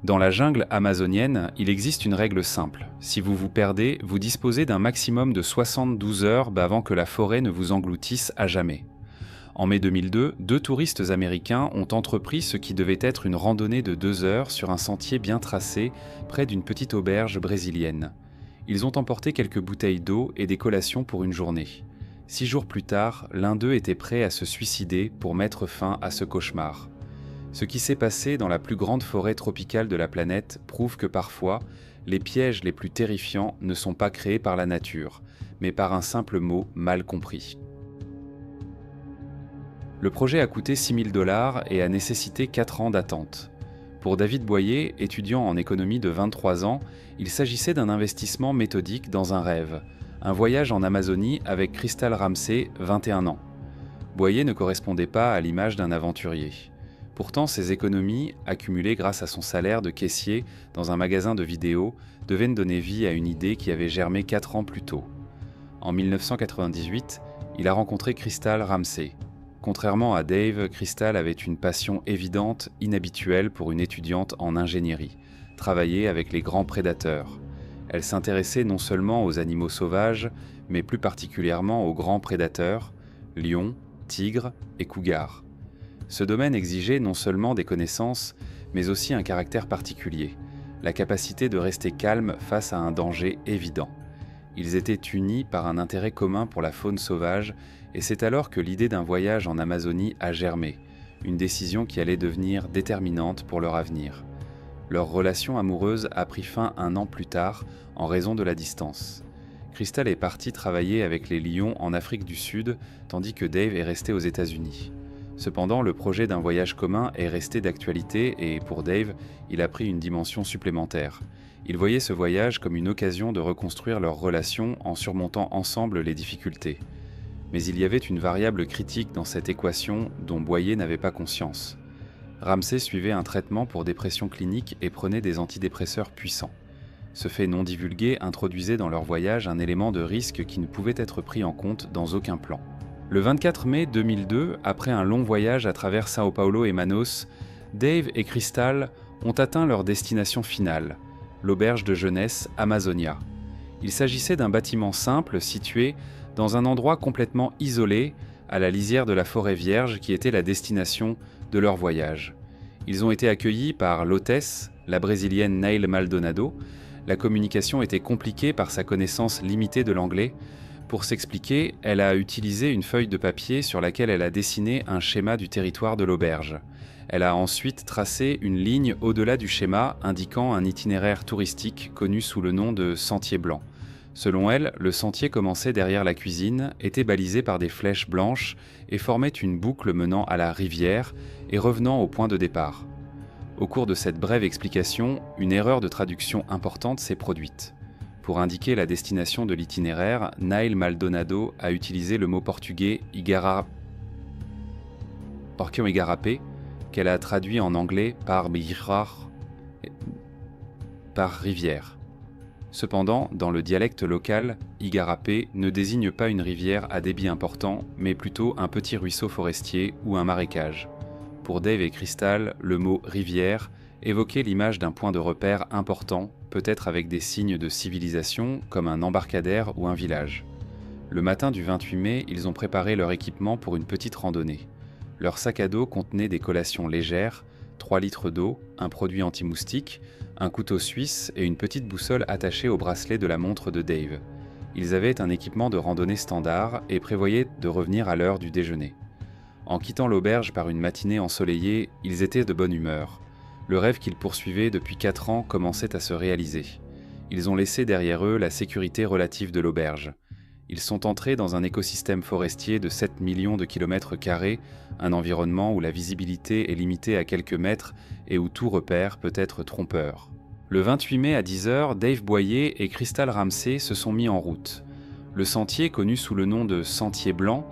Dans la jungle amazonienne, il existe une règle simple. Si vous vous perdez, vous disposez d'un maximum de 72 heures avant que la forêt ne vous engloutisse à jamais. En mai 2002, 2 touristes américains ont entrepris ce qui devait être une randonnée de 2 heures sur un sentier bien tracé près d'une petite auberge brésilienne. Ils ont emporté quelques bouteilles d'eau et des collations pour une journée. 6 jours plus tard, l'un d'eux était prêt à se suicider pour mettre fin à ce cauchemar. Ce qui s'est passé dans la plus grande forêt tropicale de la planète prouve que parfois, les pièges les plus terrifiants ne sont pas créés par la nature, mais par un simple mot mal compris. Le projet a coûté 6 000 $ et a nécessité 4 ans d'attente. Pour David Boyer, étudiant en économie de 23 ans, il s'agissait d'un investissement méthodique dans un rêve, un voyage en Amazonie avec Crystal Ramsey, 21 ans. Boyer ne correspondait pas à l'image d'un aventurier. Pourtant, ses économies, accumulées grâce à son salaire de caissier dans un magasin de vidéos, devaient donner vie à une idée qui avait germé 4 ans plus tôt. En 1998, il a rencontré Crystal Ramsey. Contrairement à Dave, Crystal avait une passion évidente, inhabituelle pour une étudiante en ingénierie, travailler avec les grands prédateurs. Elle s'intéressait non seulement aux animaux sauvages, mais plus particulièrement aux grands prédateurs, lions, tigres et cougars. Ce domaine exigeait non seulement des connaissances, mais aussi un caractère particulier, la capacité de rester calme face à un danger évident. Ils étaient unis par un intérêt commun pour la faune sauvage, et c'est alors que l'idée d'un voyage en Amazonie a germé, une décision qui allait devenir déterminante pour leur avenir. Leur relation amoureuse a pris fin 1 an plus tard, en raison de la distance. Crystal est partie travailler avec les lions en Afrique du Sud, tandis que Dave est resté aux États-Unis. Cependant, le projet d'un voyage commun est resté d'actualité et, pour Dave, il a pris une dimension supplémentaire. Il voyait ce voyage comme une occasion de reconstruire leur relation en surmontant ensemble les difficultés. Mais il y avait une variable critique dans cette équation dont Boyer n'avait pas conscience. Ramsey suivait un traitement pour dépression clinique et prenait des antidépresseurs puissants. Ce fait non divulgué introduisait dans leur voyage un élément de risque qui ne pouvait être pris en compte dans aucun plan. Le 24 mai 2002, après un long voyage à travers São Paulo et Manaus, Dave et Crystal ont atteint leur destination finale, l'auberge de jeunesse Amazonia. Il s'agissait d'un bâtiment simple situé dans un endroit complètement isolé, à la lisière de la forêt vierge qui était la destination de leur voyage. Ils ont été accueillis par l'hôtesse, la brésilienne Nail Maldonado. La communication était compliquée par sa connaissance limitée de l'anglais. Pour s'expliquer, elle a utilisé une feuille de papier sur laquelle elle a dessiné un schéma du territoire de l'auberge. Elle a ensuite tracé une ligne au-delà du schéma indiquant un itinéraire touristique connu sous le nom de Sentier Blanc. Selon elle, le sentier commençait derrière la cuisine, était balisé par des flèches blanches et formait une boucle menant à la rivière et revenant au point de départ. Au cours de cette brève explication, une erreur de traduction importante s'est produite. Pour indiquer la destination de l'itinéraire, Nail Maldonado a utilisé le mot portugais Porquion Igarapé, qu'elle a traduit en anglais par rivière. Cependant, dans le dialecte local, Igarapé ne désigne pas une rivière à débit important, mais plutôt un petit ruisseau forestier ou un marécage. Pour Dave et Crystal, le mot « rivière » évoquait l'image d'un point de repère important, peut-être avec des signes de civilisation, comme un embarcadère ou un village. Le matin du 28 mai, ils ont préparé leur équipement pour une petite randonnée. Leur sac à dos contenait des collations légères, 3 litres d'eau, un produit anti-moustique, un couteau suisse et une petite boussole attachée au bracelet de la montre de Dave. Ils avaient un équipement de randonnée standard et prévoyaient de revenir à l'heure du déjeuner. En quittant l'auberge par une matinée ensoleillée, ils étaient de bonne humeur. Le rêve qu'ils poursuivaient depuis 4 ans commençait à se réaliser. Ils ont laissé derrière eux la sécurité relative de l'auberge. Ils sont entrés dans un écosystème forestier de 7 millions de kilomètres carrés, un environnement où la visibilité est limitée à quelques mètres et où tout repère peut être trompeur. Le 28 mai à 10 h, Dave Boyer et Crystal Ramsey se sont mis en route. Le sentier, connu sous le nom de Sentier Blanc,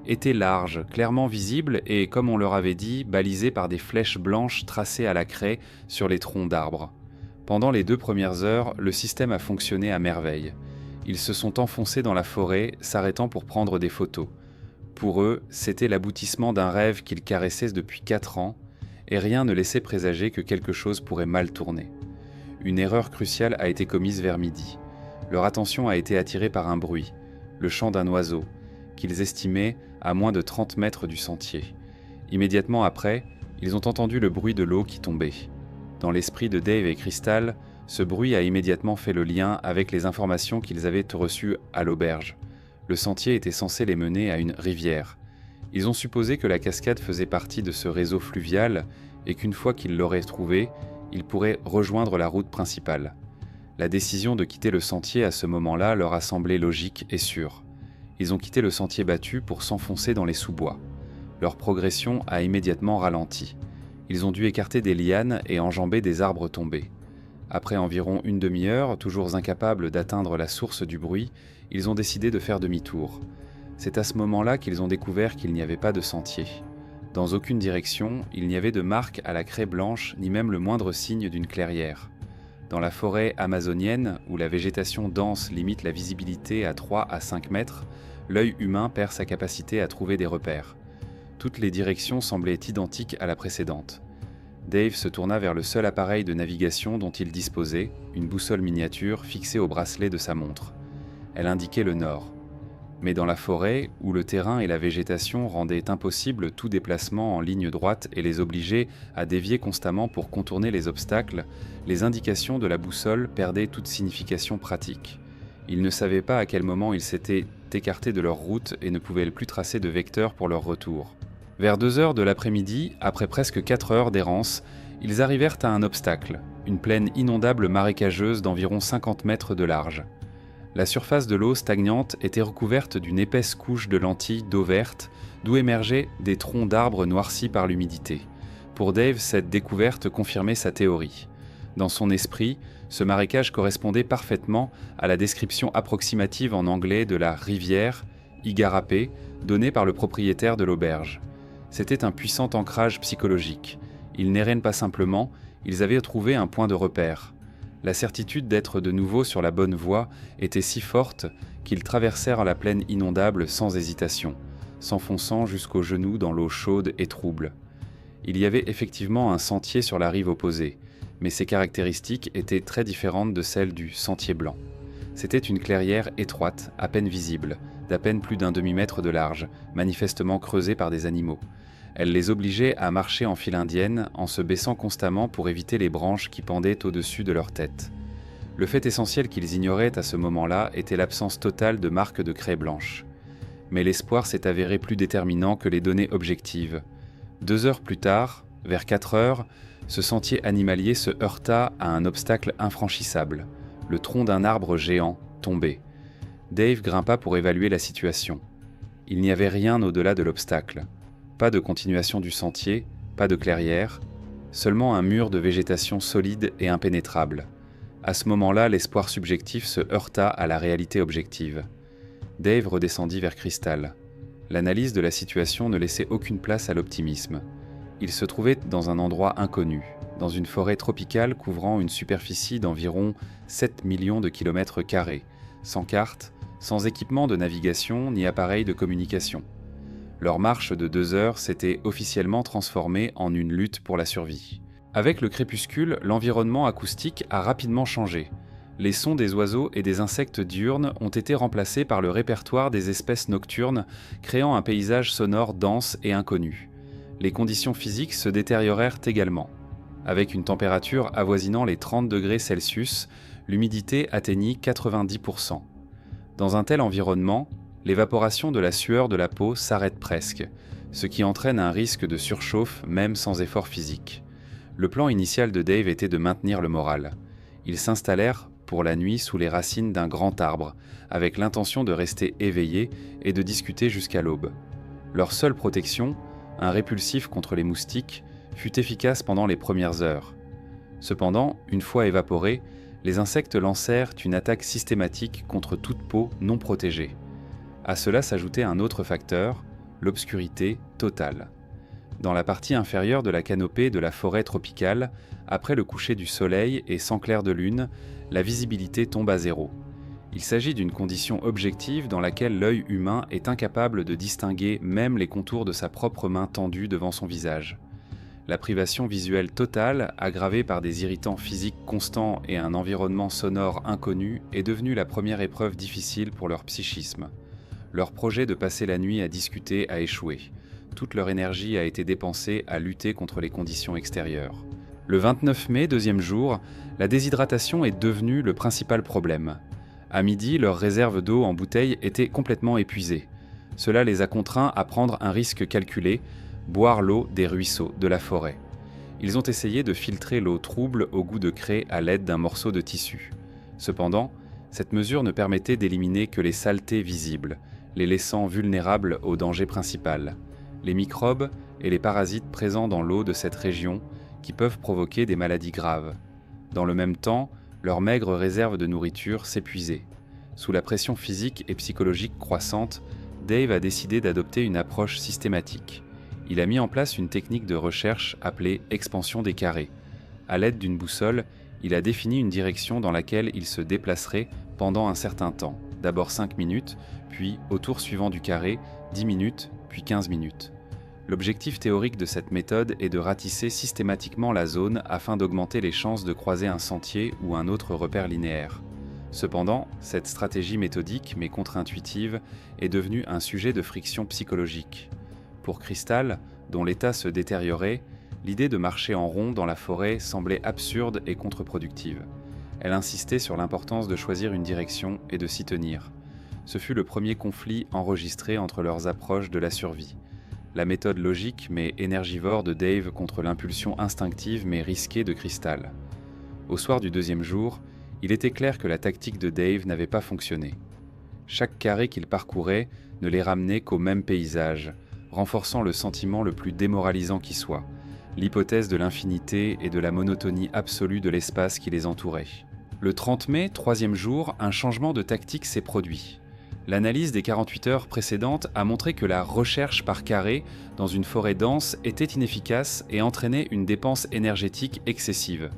était large, clairement visible et, comme on leur avait dit, balisé par des flèches blanches tracées à la craie sur les troncs d'arbres. Pendant les 2 premières heures, le système a fonctionné à merveille. Ils se sont enfoncés dans la forêt, s'arrêtant pour prendre des photos. Pour eux, c'était l'aboutissement d'un rêve qu'ils caressaient depuis 4 ans, et rien ne laissait présager que quelque chose pourrait mal tourner. Une erreur cruciale a été commise vers midi. Leur attention a été attirée par un bruit, le chant d'un oiseau, qu'ils estimaient à moins de 30 mètres du sentier. Immédiatement après, ils ont entendu le bruit de l'eau qui tombait. Dans l'esprit de Dave et Crystal, ce bruit a immédiatement fait le lien avec les informations qu'ils avaient reçues à l'auberge. Le sentier était censé les mener à une rivière. Ils ont supposé que la cascade faisait partie de ce réseau fluvial et qu'une fois qu'ils l'auraient trouvée, ils pourraient rejoindre la route principale. La décision de quitter le sentier à ce moment-là leur a semblé logique et sûre. Ils ont quitté le sentier battu pour s'enfoncer dans les sous-bois. Leur progression a immédiatement ralenti. Ils ont dû écarter des lianes et enjamber des arbres tombés. Après environ une demi-heure, toujours incapables d'atteindre la source du bruit, ils ont décidé de faire demi-tour. C'est à ce moment-là qu'ils ont découvert qu'il n'y avait pas de sentier. Dans aucune direction, il n'y avait de marque à la craie blanche ni même le moindre signe d'une clairière. Dans la forêt amazonienne, où la végétation dense limite la visibilité à 3 à 5 mètres, l'œil humain perd sa capacité à trouver des repères. Toutes les directions semblaient identiques à la précédente. Dave se tourna vers le seul appareil de navigation dont il disposait, une boussole miniature fixée au bracelet de sa montre. Elle indiquait le nord. Mais dans la forêt, où le terrain et la végétation rendaient impossible tout déplacement en ligne droite et les obligeaient à dévier constamment pour contourner les obstacles, les indications de la boussole perdaient toute signification pratique. Ils ne savaient pas à quel moment ils s'étaient écartés de leur route et ne pouvaient plus tracer de vecteur pour leur retour. Vers 2 heures de l'après-midi, après presque 4 heures d'errance, ils arrivèrent à un obstacle, une plaine inondable marécageuse d'environ 50 mètres de large. La surface de l'eau stagnante était recouverte d'une épaisse couche de lentilles d'eau verte, d'où émergeaient des troncs d'arbres noircis par l'humidité. Pour Dave, cette découverte confirmait sa théorie. Dans son esprit, ce marécage correspondait parfaitement à la description approximative en anglais de la rivière, Igarapé, donnée par le propriétaire de l'auberge. C'était un puissant ancrage psychologique. Ils n'erraient pas simplement, ils avaient trouvé un point de repère. La certitude d'être de nouveau sur la bonne voie était si forte qu'ils traversèrent la plaine inondable sans hésitation, s'enfonçant jusqu'aux genoux dans l'eau chaude et trouble. Il y avait effectivement un sentier sur la rive opposée, mais ses caractéristiques étaient très différentes de celles du sentier blanc. C'était une clairière étroite, à peine visible, d'à peine plus d'un demi-mètre de large, manifestement creusée par des animaux. Elle les obligeait à marcher en file indienne, en se baissant constamment pour éviter les branches qui pendaient au-dessus de leur tête. Le fait essentiel qu'ils ignoraient à ce moment-là était l'absence totale de marques de craie blanche. Mais l'espoir s'est avéré plus déterminant que les données objectives. 2 heures plus tard, vers 4 heures, ce sentier animalier se heurta à un obstacle infranchissable, le tronc d'un arbre géant, tombé. Dave grimpa pour évaluer la situation. Il n'y avait rien au-delà de l'obstacle. Pas de continuation du sentier, pas de clairière, seulement un mur de végétation solide et impénétrable. À ce moment-là, l'espoir subjectif se heurta à la réalité objective. Dave redescendit vers Crystal. L'analyse de la situation ne laissait aucune place à l'optimisme. Il se trouvait dans un endroit inconnu, dans une forêt tropicale couvrant une superficie d'environ 7 millions de kilomètres carrés, sans carte, sans équipement de navigation ni appareil de communication. Leur marche de 2 heures s'était officiellement transformée en une lutte pour la survie. Avec le crépuscule, l'environnement acoustique a rapidement changé. Les sons des oiseaux et des insectes diurnes ont été remplacés par le répertoire des espèces nocturnes, créant un paysage sonore dense et inconnu. Les conditions physiques se détériorèrent également. Avec une température avoisinant les 30 degrés Celsius, l'humidité atteignit 90%. Dans un tel environnement, l'évaporation de la sueur de la peau s'arrête presque, ce qui entraîne un risque de surchauffe même sans effort physique. Le plan initial de Dave était de maintenir le moral. Ils s'installèrent pour la nuit sous les racines d'un grand arbre, avec l'intention de rester éveillés et de discuter jusqu'à l'aube. Leur seule protection, un répulsif contre les moustiques, fut efficace pendant les premières heures. Cependant, une fois évaporés, les insectes lancèrent une attaque systématique contre toute peau non protégée. À cela s'ajoutait un autre facteur, l'obscurité totale. Dans la partie inférieure de la canopée de la forêt tropicale, après le coucher du soleil et sans clair de lune, la visibilité tombe à zéro. Il s'agit d'une condition objective dans laquelle l'œil humain est incapable de distinguer même les contours de sa propre main tendue devant son visage. La privation visuelle totale, aggravée par des irritants physiques constants et un environnement sonore inconnu, est devenue la première épreuve difficile pour leur psychisme. Leur projet de passer la nuit à discuter a échoué. Toute leur énergie a été dépensée à lutter contre les conditions extérieures. Le 29 mai, deuxième jour, la déshydratation est devenue le principal problème. À midi, leurs réserves d'eau en bouteilles étaient complètement épuisées. Cela les a contraints à prendre un risque calculé, boire l'eau des ruisseaux, de la forêt. Ils ont essayé de filtrer l'eau trouble au goût de craie à l'aide d'un morceau de tissu. Cependant, cette mesure ne permettait d'éliminer que les saletés visibles, les laissant vulnérables au danger principal, les microbes et les parasites présents dans l'eau de cette région qui peuvent provoquer des maladies graves. Dans le même temps, leur maigre réserve de nourriture s'épuisait. Sous la pression physique et psychologique croissante, Dave a décidé d'adopter une approche systématique. Il a mis en place une technique de recherche appelée expansion des carrés. À l'aide d'une boussole, il a défini une direction dans laquelle il se déplacerait pendant un certain temps, d'abord 5 minutes, puis au tour suivant du carré, 10 minutes, puis 15 minutes. L'objectif théorique de cette méthode est de ratisser systématiquement la zone afin d'augmenter les chances de croiser un sentier ou un autre repère linéaire. Cependant, cette stratégie méthodique mais contre-intuitive est devenue un sujet de friction psychologique. Pour Crystal, dont l'état se détériorait, l'idée de marcher en rond dans la forêt semblait absurde et contre-productive. Elle insistait sur l'importance de choisir une direction et de s'y tenir. Ce fut le premier conflit enregistré entre leurs approches de la survie. La méthode logique mais énergivore de Dave contre l'impulsion instinctive mais risquée de Crystal. Au soir du deuxième jour, il était clair que la tactique de Dave n'avait pas fonctionné. Chaque carré qu'il parcourait ne les ramenait qu'au même paysage, renforçant le sentiment le plus démoralisant qui soit, l'hypothèse de l'infinité et de la monotonie absolue de l'espace qui les entourait. Le 30 mai, troisième jour, un changement de tactique s'est produit. L'analyse des 48 heures précédentes a montré que la recherche par carré dans une forêt dense était inefficace et entraînait une dépense énergétique excessive.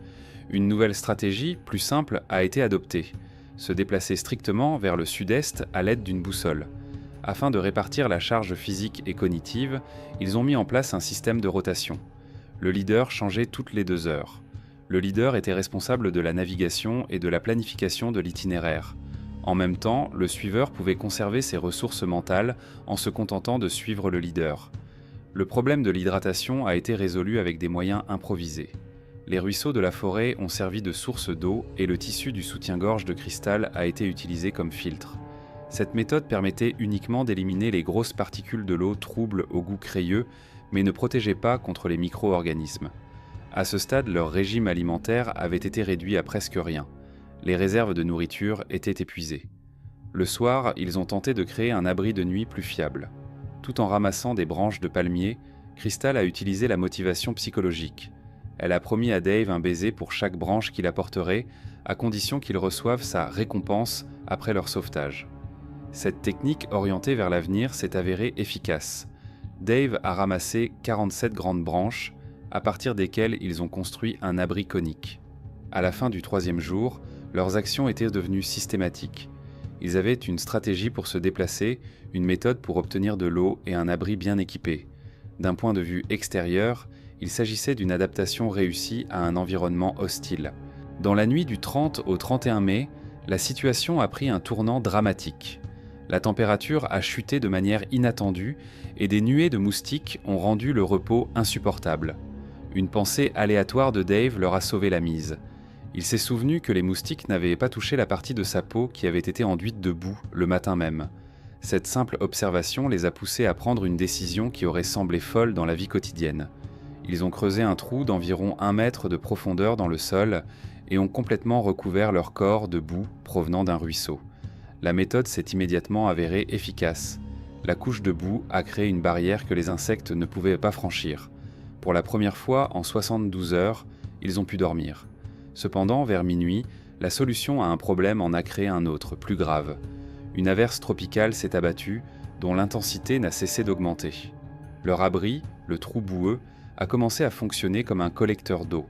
Une nouvelle stratégie, plus simple, a été adoptée. Se déplacer strictement vers le sud-est à l'aide d'une boussole. Afin de répartir la charge physique et cognitive, ils ont mis en place un système de rotation. Le leader changeait toutes les 2 heures. Le leader était responsable de la navigation et de la planification de l'itinéraire. En même temps, le suiveur pouvait conserver ses ressources mentales en se contentant de suivre le leader. Le problème de l'hydratation a été résolu avec des moyens improvisés. Les ruisseaux de la forêt ont servi de source d'eau et le tissu du soutien-gorge de Crystal a été utilisé comme filtre. Cette méthode permettait uniquement d'éliminer les grosses particules de l'eau troubles au goût crayeux, mais ne protégeait pas contre les micro-organismes. À ce stade, leur régime alimentaire avait été réduit à presque rien. Les réserves de nourriture étaient épuisées. Le soir, ils ont tenté de créer un abri de nuit plus fiable. Tout en ramassant des branches de palmier, Crystal a utilisé la motivation psychologique. Elle a promis à Dave un baiser pour chaque branche qu'il apporterait, à condition qu'il reçoive sa récompense après leur sauvetage. Cette technique orientée vers l'avenir s'est avérée efficace. Dave a ramassé 47 grandes branches, à partir desquelles ils ont construit un abri conique. À la fin du 3e jour, leurs actions étaient devenues systématiques. Ils avaient une stratégie pour se déplacer, une méthode pour obtenir de l'eau et un abri bien équipé. D'un point de vue extérieur, il s'agissait d'une adaptation réussie à un environnement hostile. Dans la nuit du 30 au 31 mai, la situation a pris un tournant dramatique. La température a chuté de manière inattendue et des nuées de moustiques ont rendu le repos insupportable. Une pensée aléatoire de Dave leur a sauvé la mise. Il s'est souvenu que les moustiques n'avaient pas touché la partie de sa peau qui avait été enduite de boue le matin même. Cette simple observation les a poussés à prendre une décision qui aurait semblé folle dans la vie quotidienne. Ils ont creusé un trou d'environ 1 mètre de profondeur dans le sol et ont complètement recouvert leur corps de boue provenant d'un ruisseau. La méthode s'est immédiatement avérée efficace. La couche de boue a créé une barrière que les insectes ne pouvaient pas franchir. Pour la première fois en 72 heures, ils ont pu dormir. Cependant, vers minuit, la solution à un problème en a créé un autre, plus grave. Une averse tropicale s'est abattue, dont l'intensité n'a cessé d'augmenter. Leur abri, le trou boueux, a commencé à fonctionner comme un collecteur d'eau.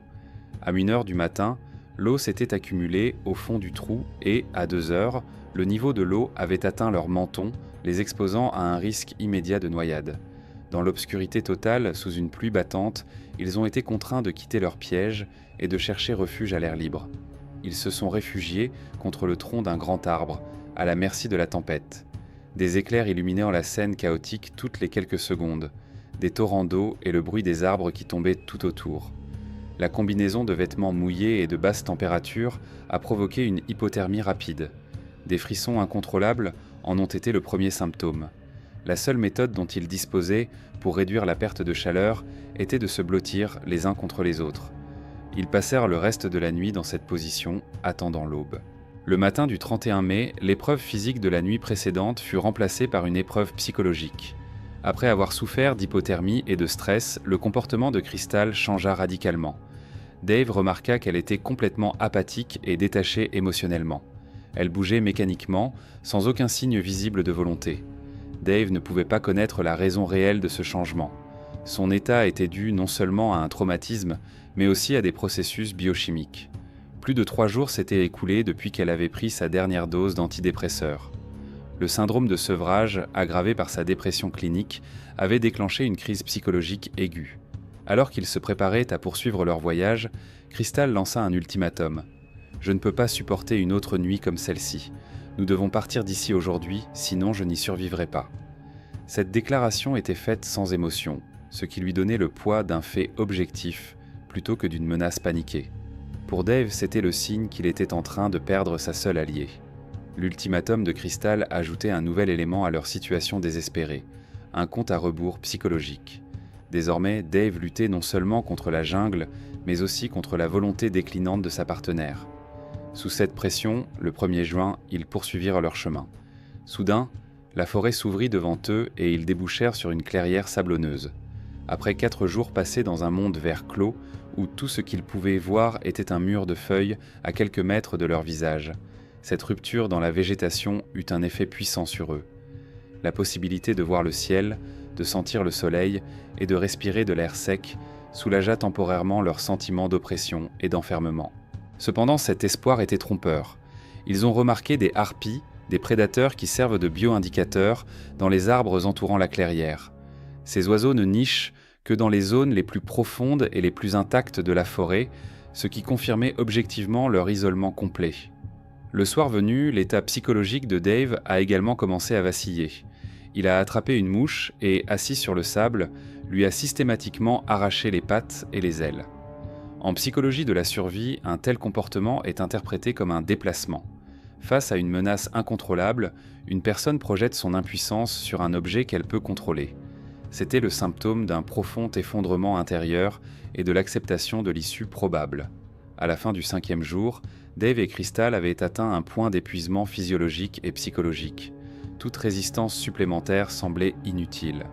À 1 heure du matin, l'eau s'était accumulée au fond du trou et, à 2 heures, le niveau de l'eau avait atteint leur menton, les exposant à un risque immédiat de noyade. Dans l'obscurité totale, sous une pluie battante, ils ont été contraints de quitter leur piège et de chercher refuge à l'air libre. Ils se sont réfugiés contre le tronc d'un grand arbre, à la merci de la tempête. Des éclairs illuminaient la scène chaotique toutes les quelques secondes, des torrents d'eau et le bruit des arbres qui tombaient tout autour. La combinaison de vêtements mouillés et de basse température a provoqué une hypothermie rapide. Des frissons incontrôlables en ont été le premier symptôme. La seule méthode dont ils disposaient pour réduire la perte de chaleur était de se blottir les uns contre les autres. Ils passèrent le reste de la nuit dans cette position, attendant l'aube. Le matin du 31 mai, l'épreuve physique de la nuit précédente fut remplacée par une épreuve psychologique. Après avoir souffert d'hypothermie et de stress, le comportement de Crystal changea radicalement. Dave remarqua qu'elle était complètement apathique et détachée émotionnellement. Elle bougeait mécaniquement, sans aucun signe visible de volonté. Dave ne pouvait pas connaître la raison réelle de ce changement. Son état était dû non seulement à un traumatisme, mais aussi à des processus biochimiques. Plus de 3 jours s'étaient écoulés depuis qu'elle avait pris sa dernière dose d'antidépresseurs. Le syndrome de sevrage, aggravé par sa dépression clinique, avait déclenché une crise psychologique aiguë. Alors qu'ils se préparaient à poursuivre leur voyage, Crystal lança un ultimatum. « Je ne peux pas supporter une autre nuit comme celle-ci. Nous devons partir d'ici aujourd'hui, sinon je n'y survivrai pas. » Cette déclaration était faite sans émotion, ce qui lui donnait le poids d'un fait objectif plutôt que d'une menace paniquée. Pour Dave, c'était le signe qu'il était en train de perdre sa seule alliée. L'ultimatum de Crystal ajoutait un nouvel élément à leur situation désespérée, un compte à rebours psychologique. Désormais, Dave luttait non seulement contre la jungle, mais aussi contre la volonté déclinante de sa partenaire. Sous cette pression, le 1er juin, ils poursuivirent leur chemin. Soudain, la forêt s'ouvrit devant eux et ils débouchèrent sur une clairière sablonneuse. Après 4 jours passés dans un monde vert clos, où tout ce qu'ils pouvaient voir était un mur de feuilles à quelques mètres de leur visage, cette rupture dans la végétation eut un effet puissant sur eux. La possibilité de voir le ciel, de sentir le soleil et de respirer de l'air sec soulagea temporairement leur sentiment d'oppression et d'enfermement. Cependant, cet espoir était trompeur. Ils ont remarqué des harpies, des prédateurs qui servent de bio-indicateurs dans les arbres entourant la clairière. Ces oiseaux ne nichent que dans les zones les plus profondes et les plus intactes de la forêt, ce qui confirmait objectivement leur isolement complet. Le soir venu, l'état psychologique de Dave a également commencé à vaciller. Il a attrapé une mouche et, assis sur le sable, lui a systématiquement arraché les pattes et les ailes. En psychologie de la survie, un tel comportement est interprété comme un déplacement. Face à une menace incontrôlable, une personne projette son impuissance sur un objet qu'elle peut contrôler. C'était le symptôme d'un profond effondrement intérieur et de l'acceptation de l'issue probable. À la fin du 5e jour, Dave et Crystal avaient atteint un point d'épuisement physiologique et psychologique. Toute résistance supplémentaire semblait inutile.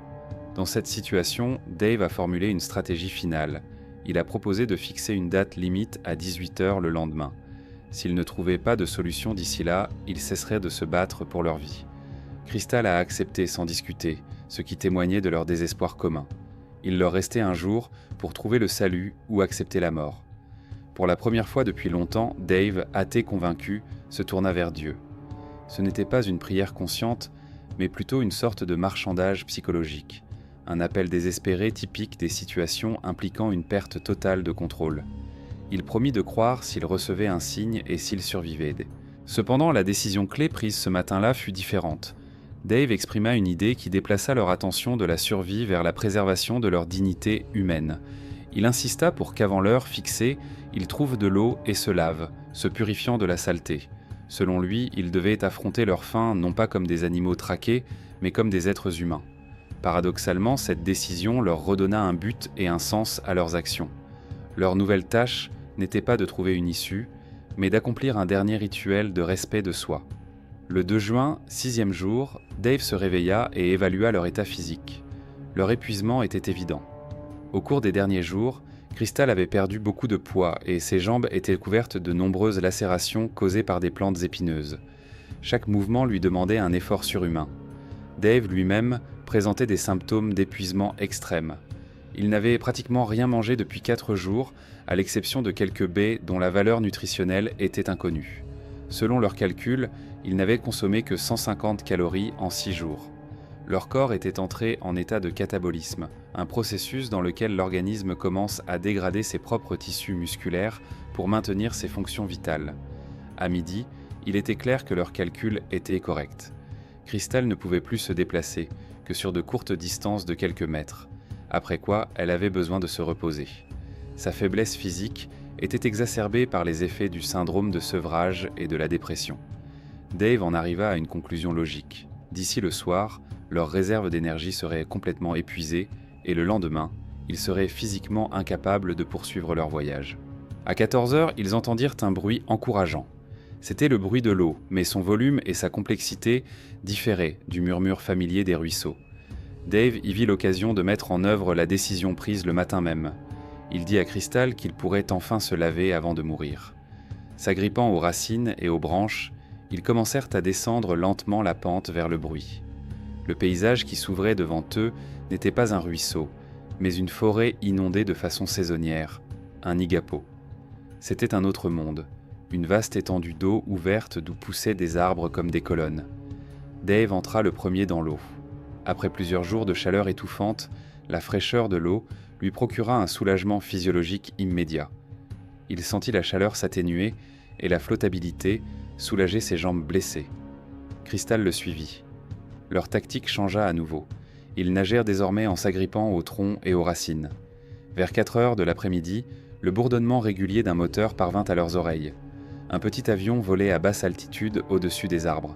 Dans cette situation, Dave a formulé une stratégie finale. Il a proposé de fixer une date limite à 18h le lendemain. S'ils ne trouvaient pas de solution d'ici là, ils cesseraient de se battre pour leur vie. Crystal a accepté sans discuter, ce qui témoignait de leur désespoir commun. Il leur restait un jour pour trouver le salut ou accepter la mort. Pour la première fois depuis longtemps, Dave, athée convaincu, se tourna vers Dieu. Ce n'était pas une prière consciente, mais plutôt une sorte de marchandage psychologique, un appel désespéré typique des situations impliquant une perte totale de contrôle. Il promit de croire s'il recevait un signe et s'il survivait. Cependant, la décision clé prise ce matin-là fut différente. Dave exprima une idée qui déplaça leur attention de la survie vers la préservation de leur dignité humaine. Il insista pour qu'avant l'heure fixée, ils trouvent de l'eau et se lavent, se purifiant de la saleté. Selon lui, ils devaient affronter leur faim non pas comme des animaux traqués, mais comme des êtres humains. Paradoxalement, cette décision leur redonna un but et un sens à leurs actions. Leur nouvelle tâche n'était pas de trouver une issue, mais d'accomplir un dernier rituel de respect de soi. Le 2 juin, 6e jour, Dave se réveilla et évalua leur état physique. Leur épuisement était évident. Au cours des derniers jours, Crystal avait perdu beaucoup de poids et ses jambes étaient couvertes de nombreuses lacérations causées par des plantes épineuses. Chaque mouvement lui demandait un effort surhumain. Dave lui-même présentait des symptômes d'épuisement extrême. Il n'avait pratiquement rien mangé depuis 4 jours, à l'exception de quelques baies dont la valeur nutritionnelle était inconnue. Selon leurs calculs, il n'avait consommé que 150 calories en 6 jours. Leur corps était entré en état de catabolisme, un processus dans lequel l'organisme commence à dégrader ses propres tissus musculaires pour maintenir ses fonctions vitales. À midi, il était clair que leurs calculs étaient corrects. Crystal ne pouvait plus se déplacer, que sur de courtes distances de quelques mètres, après quoi elle avait besoin de se reposer. Sa faiblesse physique était exacerbée par les effets du syndrome de sevrage et de la dépression. Dave en arriva à une conclusion logique. D'ici le soir, leur réserve d'énergie serait complètement épuisée et le lendemain, ils seraient physiquement incapables de poursuivre leur voyage. À 14 heures, ils entendirent un bruit encourageant. C'était le bruit de l'eau, mais son volume et sa complexité différaient du murmure familier des ruisseaux. Dave y vit l'occasion de mettre en œuvre la décision prise le matin même. Il dit à Crystal qu'il pourrait enfin se laver avant de mourir. S'agrippant aux racines et aux branches, ils commencèrent à descendre lentement la pente vers le bruit. Le paysage qui s'ouvrait devant eux n'était pas un ruisseau, mais une forêt inondée de façon saisonnière, un igapo. C'était un autre monde, une vaste étendue d'eau ouverte d'où poussaient des arbres comme des colonnes. Dave entra le premier dans l'eau. Après plusieurs jours de chaleur étouffante, la fraîcheur de l'eau lui procura un soulagement physiologique immédiat. Il sentit la chaleur s'atténuer et la flottabilité soulager ses jambes blessées. Crystal le suivit. Leur tactique changea à nouveau. Ils nagèrent désormais en s'agrippant au tronc et aux racines. Vers 4 heures de l'après-midi, le bourdonnement régulier d'un moteur parvint à leurs oreilles. Un petit avion volait à basse altitude au-dessus des arbres.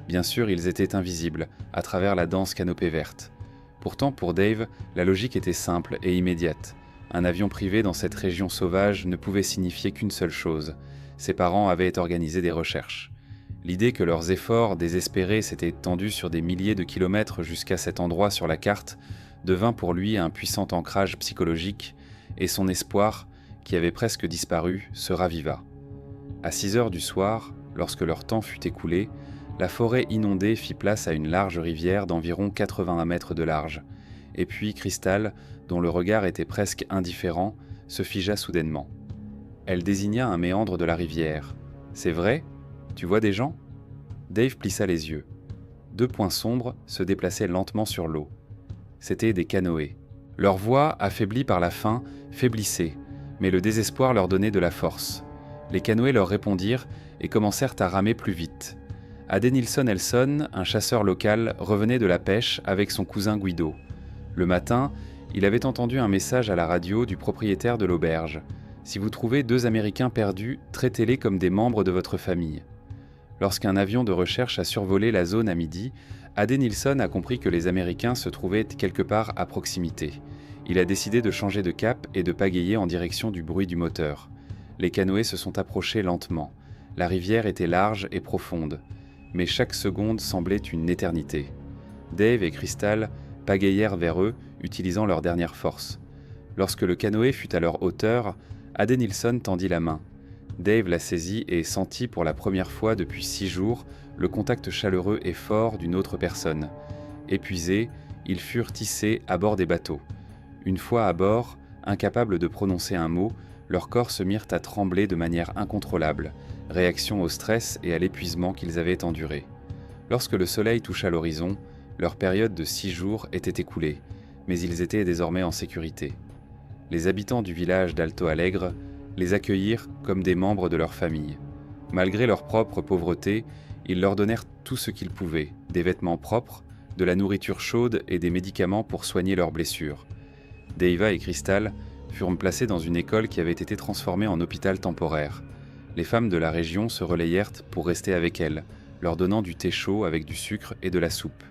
Bien sûr, ils étaient invisibles, à travers la dense canopée verte. Pourtant, pour Dave, la logique était simple et immédiate. Un avion privé dans cette région sauvage ne pouvait signifier qu'une seule chose. Ses parents avaient organisé des recherches. L'idée que leurs efforts désespérés s'étaient étendus sur des milliers de kilomètres jusqu'à cet endroit sur la carte devint pour lui un puissant ancrage psychologique, et son espoir, qui avait presque disparu, se raviva. À 6 heures du soir, lorsque leur temps fut écoulé, la forêt inondée fit place à une large rivière d'environ 81 mètres de large, et puis Crystal, dont le regard était presque indifférent, se figea soudainement. Elle désigna un méandre de la rivière. « C'est vrai ? Tu vois des gens ?» Dave plissa les yeux. 2 points sombres se déplaçaient lentement sur l'eau. C'étaient des canoës. Leur voix, affaiblie par la faim, faiblissait, mais le désespoir leur donnait de la force. Les canoës leur répondirent et commencèrent à ramer plus vite. Adenilson Elson, un chasseur local, revenait de la pêche avec son cousin Guido. Le matin, il avait entendu un message à la radio du propriétaire de l'auberge. « Si vous trouvez 2 Américains perdus, traitez-les comme des membres de votre famille. » Lorsqu'un avion de recherche a survolé la zone à midi, Adenilson a compris que les Américains se trouvaient quelque part à proximité. Il a décidé de changer de cap et de pagayer en direction du bruit du moteur. Les canoës se sont approchés lentement. La rivière était large et profonde, mais chaque seconde semblait une éternité. Dave et Crystal pagayèrent vers eux, utilisant leur dernière force. Lorsque le canoë fut à leur hauteur, Adenilson tendit la main. Dave la saisit et sentit pour la première fois depuis 6 jours le contact chaleureux et fort d'une autre personne. Épuisés, ils furent tissés à bord des bateaux. Une fois à bord, incapables de prononcer un mot, leurs corps se mirent à trembler de manière incontrôlable, réaction au stress et à l'épuisement qu'ils avaient enduré. Lorsque le soleil toucha l'horizon, leur période de 6 jours était écoulée, mais ils étaient désormais en sécurité. Les habitants du village d'Alto Alegre les accueillirent comme des membres de leur famille. Malgré leur propre pauvreté, ils leur donnèrent tout ce qu'ils pouvaient, des vêtements propres, de la nourriture chaude et des médicaments pour soigner leurs blessures. Deiva et Crystal furent placés dans une école qui avait été transformée en hôpital temporaire. Les femmes de la région se relayèrent pour rester avec elles, leur donnant du thé chaud avec du sucre et de la soupe.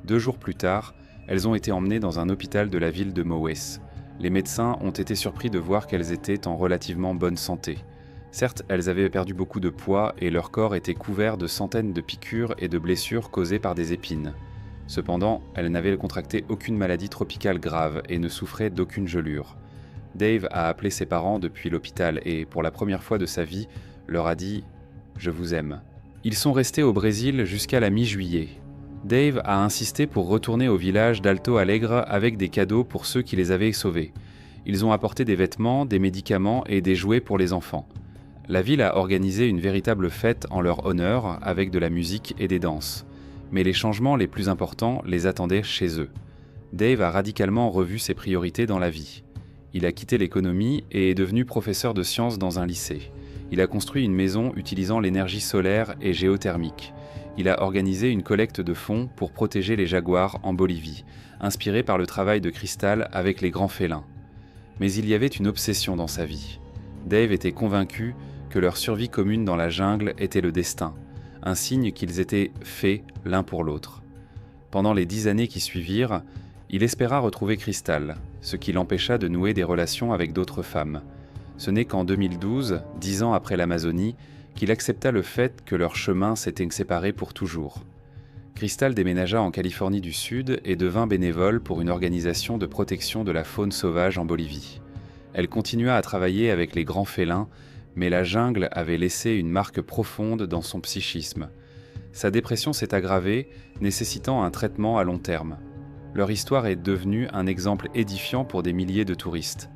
2 jours plus tard, elles ont été emmenées dans un hôpital de la ville de Mowes. Les médecins ont été surpris de voir qu'elles étaient en relativement bonne santé. Certes, elles avaient perdu beaucoup de poids et leur corps était couvert de centaines de piqûres et de blessures causées par des épines. Cependant, elles n'avaient contracté aucune maladie tropicale grave et ne souffraient d'aucune gelure. Dave a appelé ses parents depuis l'hôpital et, pour la première fois de sa vie, leur a dit « Je vous aime ». Ils sont restés au Brésil jusqu'à la mi-juillet. Dave a insisté pour retourner au village d'Alto Alegre avec des cadeaux pour ceux qui les avaient sauvés. Ils ont apporté des vêtements, des médicaments et des jouets pour les enfants. La ville a organisé une véritable fête en leur honneur avec de la musique et des danses. Mais les changements les plus importants les attendaient chez eux. Dave a radicalement revu ses priorités dans la vie. Il a quitté l'économie et est devenu professeur de sciences dans un lycée. Il a construit une maison utilisant l'énergie solaire et géothermique. Il a organisé une collecte de fonds pour protéger les jaguars en Bolivie, inspiré par le travail de Crystal avec les grands félins. Mais il y avait une obsession dans sa vie. Dave était convaincu que leur survie commune dans la jungle était le destin, un signe qu'ils étaient faits l'un pour l'autre. Pendant les 10 années qui suivirent, il espéra retrouver Crystal, ce qui l'empêcha de nouer des relations avec d'autres femmes. Ce n'est qu'en 2012, 10 ans après l'Amazonie, qu'il accepta le fait que leurs chemins s'étaient séparés pour toujours. Crystal déménagea en Californie du Sud et devint bénévole pour une organisation de protection de la faune sauvage en Bolivie. Elle continua à travailler avec les grands félins, mais la jungle avait laissé une marque profonde dans son psychisme. Sa dépression s'est aggravée, nécessitant un traitement à long terme. Leur histoire est devenue un exemple édifiant pour des milliers de touristes.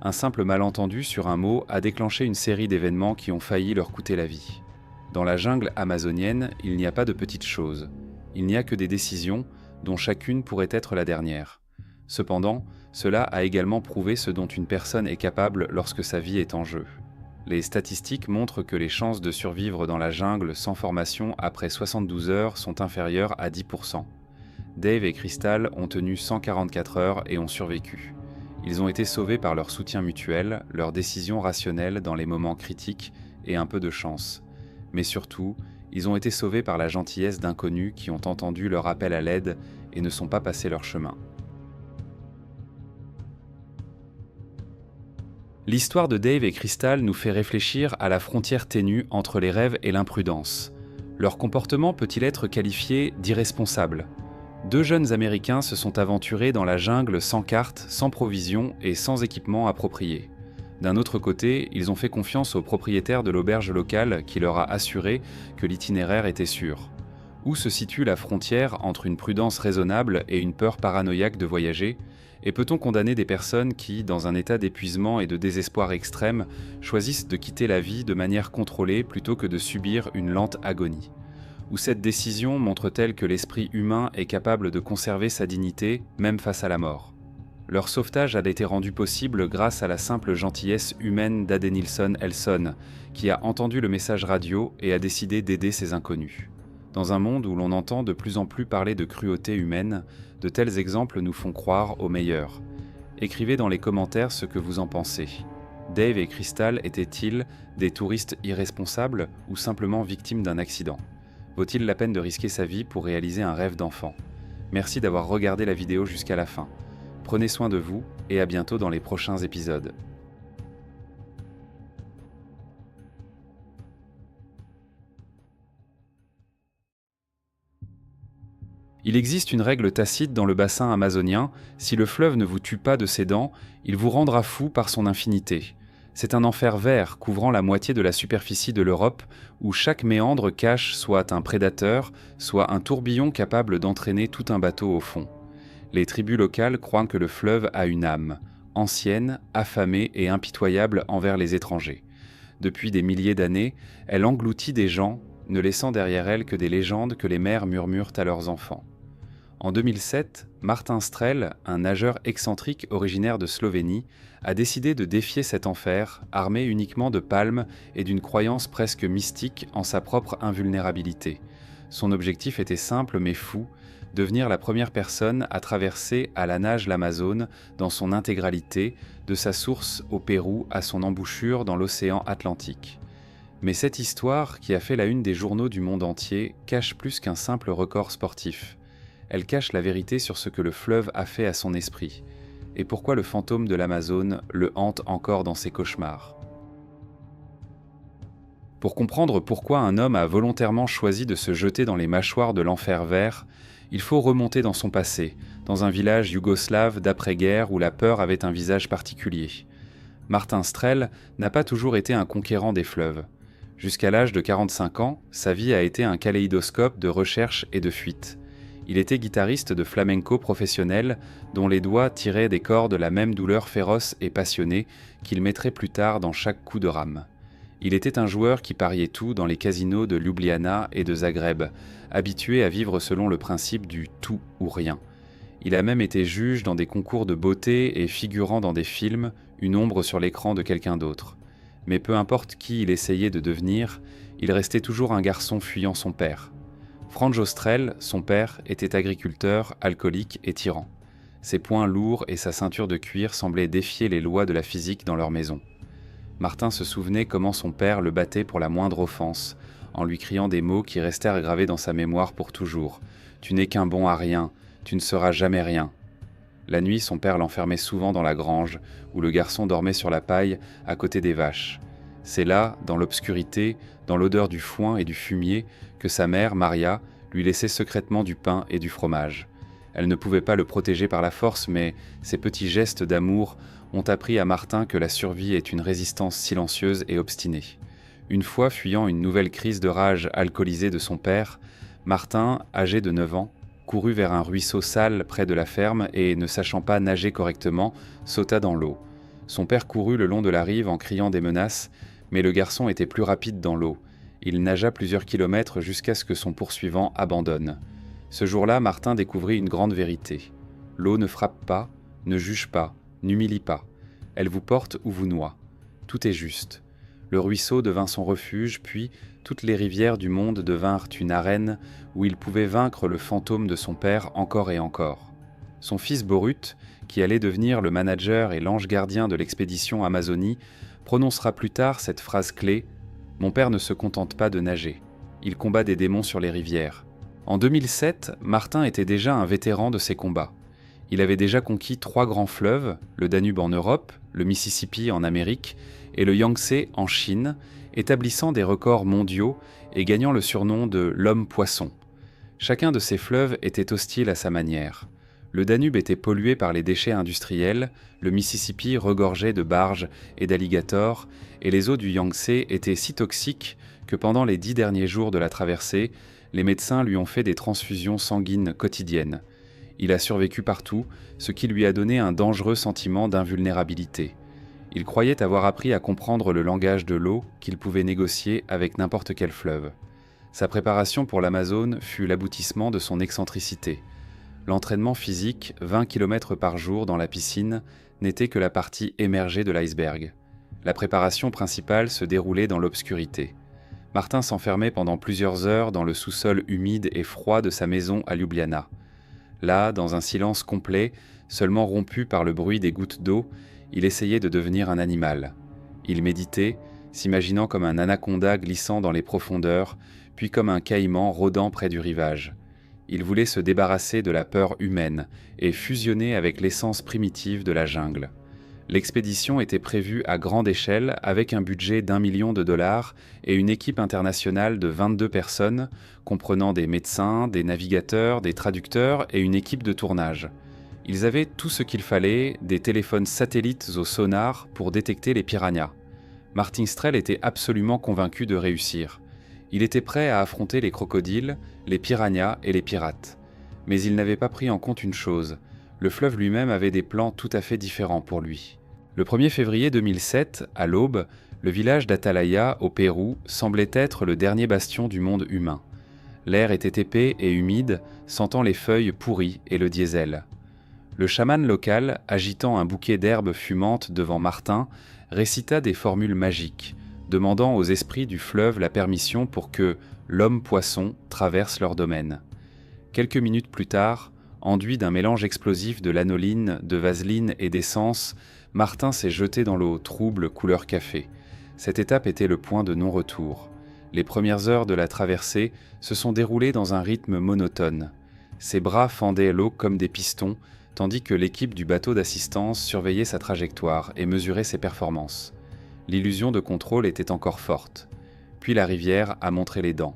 Un simple malentendu sur un mot a déclenché une série d'événements qui ont failli leur coûter la vie. Dans la jungle amazonienne, il n'y a pas de petites choses. Il n'y a que des décisions, dont chacune pourrait être la dernière. Cependant, cela a également prouvé ce dont une personne est capable lorsque sa vie est en jeu. Les statistiques montrent que les chances de survivre dans la jungle sans formation après 72 heures sont inférieures à 10%. Dave et Crystal ont tenu 144 heures et ont survécu. Ils ont été sauvés par leur soutien mutuel, leurs décisions rationnelles dans les moments critiques et un peu de chance. Mais surtout, ils ont été sauvés par la gentillesse d'inconnus qui ont entendu leur appel à l'aide et ne sont pas passés leur chemin. L'histoire de Dave et Crystal nous fait réfléchir à la frontière ténue entre les rêves et l'imprudence. Leur comportement peut-il être qualifié d'irresponsable ? 2 jeunes Américains se sont aventurés dans la jungle sans carte, sans provisions et sans équipement approprié. D'un autre côté, ils ont fait confiance au propriétaire de l'auberge locale qui leur a assuré que l'itinéraire était sûr. Où se situe la frontière entre une prudence raisonnable et une peur paranoïaque de voyager ? Et peut-on condamner des personnes qui, dans un état d'épuisement et de désespoir extrême, choisissent de quitter la vie de manière contrôlée plutôt que de subir une lente agonie ? Ou cette décision montre-t-elle que l'esprit humain est capable de conserver sa dignité, même face à la mort ? Leur sauvetage a été rendu possible grâce à la simple gentillesse humaine d'Adenilson Elson, qui a entendu le message radio et a décidé d'aider ces inconnus. Dans un monde où l'on entend de plus en plus parler de cruauté humaine, de tels exemples nous font croire au meilleur. Écrivez dans les commentaires ce que vous en pensez. Dave et Crystal étaient-ils des touristes irresponsables ou simplement victimes d'un accident ? Vaut-il la peine de risquer sa vie pour réaliser un rêve d'enfant ? Merci d'avoir regardé la vidéo jusqu'à la fin. Prenez soin de vous et à bientôt dans les prochains épisodes. Il existe une règle tacite dans le bassin amazonien, si le fleuve ne vous tue pas de ses dents, il vous rendra fou par son infinité. C'est un enfer vert couvrant la moitié de la superficie de l'Europe, où chaque méandre cache soit un prédateur, soit un tourbillon capable d'entraîner tout un bateau au fond. Les tribus locales croient que le fleuve a une âme, ancienne, affamée et impitoyable envers les étrangers. Depuis des milliers d'années, elle engloutit des gens, ne laissant derrière elle que des légendes que les mères murmurent à leurs enfants. En 2007, Martin Strel, un nageur excentrique originaire de Slovénie, a décidé de défier cet enfer, armé uniquement de palmes et d'une croyance presque mystique en sa propre invulnérabilité. Son objectif était simple mais fou, devenir la première personne à traverser à la nage l'Amazone dans son intégralité, de sa source au Pérou à son embouchure dans l'océan Atlantique. Mais cette histoire, qui a fait la une des journaux du monde entier, cache plus qu'un simple record sportif. Elle cache la vérité sur ce que le fleuve a fait à son esprit, et pourquoi le fantôme de l'Amazone le hante encore dans ses cauchemars. Pour comprendre pourquoi un homme a volontairement choisi de se jeter dans les mâchoires de l'enfer vert, il faut remonter dans son passé, dans un village yougoslave d'après-guerre où la peur avait un visage particulier. Martin Strel n'a pas toujours été un conquérant des fleuves. Jusqu'à l'âge de 45 ans, sa vie a été un kaléidoscope de recherche et de fuite. Il était guitariste de flamenco professionnel, dont les doigts tiraient des cordes la même douleur féroce et passionnée qu'il mettrait plus tard dans chaque coup de rame. Il était un joueur qui pariait tout dans les casinos de Ljubljana et de Zagreb, habitué à vivre selon le principe du tout ou rien. Il a même été juge dans des concours de beauté et figurant dans des films, une ombre sur l'écran de quelqu'un d'autre. Mais peu importe qui il essayait de devenir, il restait toujours un garçon fuyant son père. Franz Ostrel, son père, était agriculteur, alcoolique et tyran. Ses poings lourds et sa ceinture de cuir semblaient défier les lois de la physique dans leur maison. Martin se souvenait comment son père le battait pour la moindre offense, en lui criant des mots qui restèrent gravés dans sa mémoire pour toujours. « Tu n'es qu'un bon à rien, tu ne seras jamais rien ». La nuit, son père l'enfermait souvent dans la grange, où le garçon dormait sur la paille à côté des vaches. C'est là, dans l'obscurité, dans l'odeur du foin et du fumier, que sa mère, Maria, lui laissait secrètement du pain et du fromage. Elle ne pouvait pas le protéger par la force, mais ses petits gestes d'amour ont appris à Martin que la survie est une résistance silencieuse et obstinée. Une fois, fuyant une nouvelle crise de rage alcoolisée de son père, Martin, âgé de 9 ans, courut vers un ruisseau sale près de la ferme et, ne sachant pas nager correctement, sauta dans l'eau. Son père courut le long de la rive en criant des menaces, mais le garçon était plus rapide dans l'eau. Il nagea plusieurs kilomètres jusqu'à ce que son poursuivant abandonne. Ce jour-là, Martin découvrit une grande vérité. L'eau ne frappe pas, ne juge pas, n'humilie pas. Elle vous porte ou vous noie. Tout est juste. Le ruisseau devint son refuge, puis toutes les rivières du monde devinrent une arène où il pouvait vaincre le fantôme de son père encore et encore. Son fils Borut, qui allait devenir le manager et l'ange gardien de l'expédition Amazonie, prononcera plus tard cette phrase clé « Mon père ne se contente pas de nager. Il combat des démons sur les rivières. » En 2007, Martin était déjà un vétéran de ces combats. Il avait déjà conquis 3 grands fleuves, le Danube en Europe, le Mississippi en Amérique et le Yangtze en Chine, établissant des records mondiaux et gagnant le surnom de « l'homme-poisson ». Chacun de ces fleuves était hostile à sa manière. Le Danube était pollué par les déchets industriels, le Mississippi regorgeait de barges et d'alligators, et les eaux du Yangtze étaient si toxiques que pendant les 10 derniers jours de la traversée, les médecins lui ont fait des transfusions sanguines quotidiennes. Il a survécu partout, ce qui lui a donné un dangereux sentiment d'invulnérabilité. Il croyait avoir appris à comprendre le langage de l'eau qu'il pouvait négocier avec n'importe quel fleuve. Sa préparation pour l'Amazone fut l'aboutissement de son excentricité. L'entraînement physique, 20 km par jour dans la piscine, n'était que la partie émergée de l'iceberg. La préparation principale se déroulait dans l'obscurité. Martin s'enfermait pendant plusieurs heures dans le sous-sol humide et froid de sa maison à Ljubljana. Là, dans un silence complet, seulement rompu par le bruit des gouttes d'eau, il essayait de devenir un animal. Il méditait, s'imaginant comme un anaconda glissant dans les profondeurs, puis comme un caïman rôdant près du rivage. Il voulait se débarrasser de la peur humaine et fusionner avec l'essence primitive de la jungle. L'expédition était prévue à grande échelle avec un budget d'1 million de dollars et une équipe internationale de 22 personnes, comprenant des médecins, des navigateurs, des traducteurs et une équipe de tournage. Ils avaient tout ce qu'il fallait, des téléphones satellites au sonar pour détecter les piranhas. Martin Strel était absolument convaincu de réussir. Il était prêt à affronter les crocodiles, les piranhas et les pirates. Mais il n'avait pas pris en compte une chose, le fleuve lui-même avait des plans tout à fait différents pour lui. Le 1er février 2007, à l'aube, le village d'Atalaya, au Pérou, semblait être le dernier bastion du monde humain. L'air était épais et humide, sentant les feuilles pourries et le diesel. Le chaman local, agitant un bouquet d'herbes fumantes devant Martin, récita des formules magiques, demandant aux esprits du fleuve la permission pour que l'homme-poisson traverse leur domaine. Quelques minutes plus tard, enduit d'un mélange explosif de lanoline, de vaseline et d'essence, Martin s'est jeté dans l'eau trouble couleur café. Cette étape était le point de non-retour. Les premières heures de la traversée se sont déroulées dans un rythme monotone. Ses bras fendaient l'eau comme des pistons, tandis que l'équipe du bateau d'assistance surveillait sa trajectoire et mesurait ses performances. L'illusion de contrôle était encore forte. Puis la rivière a montré les dents.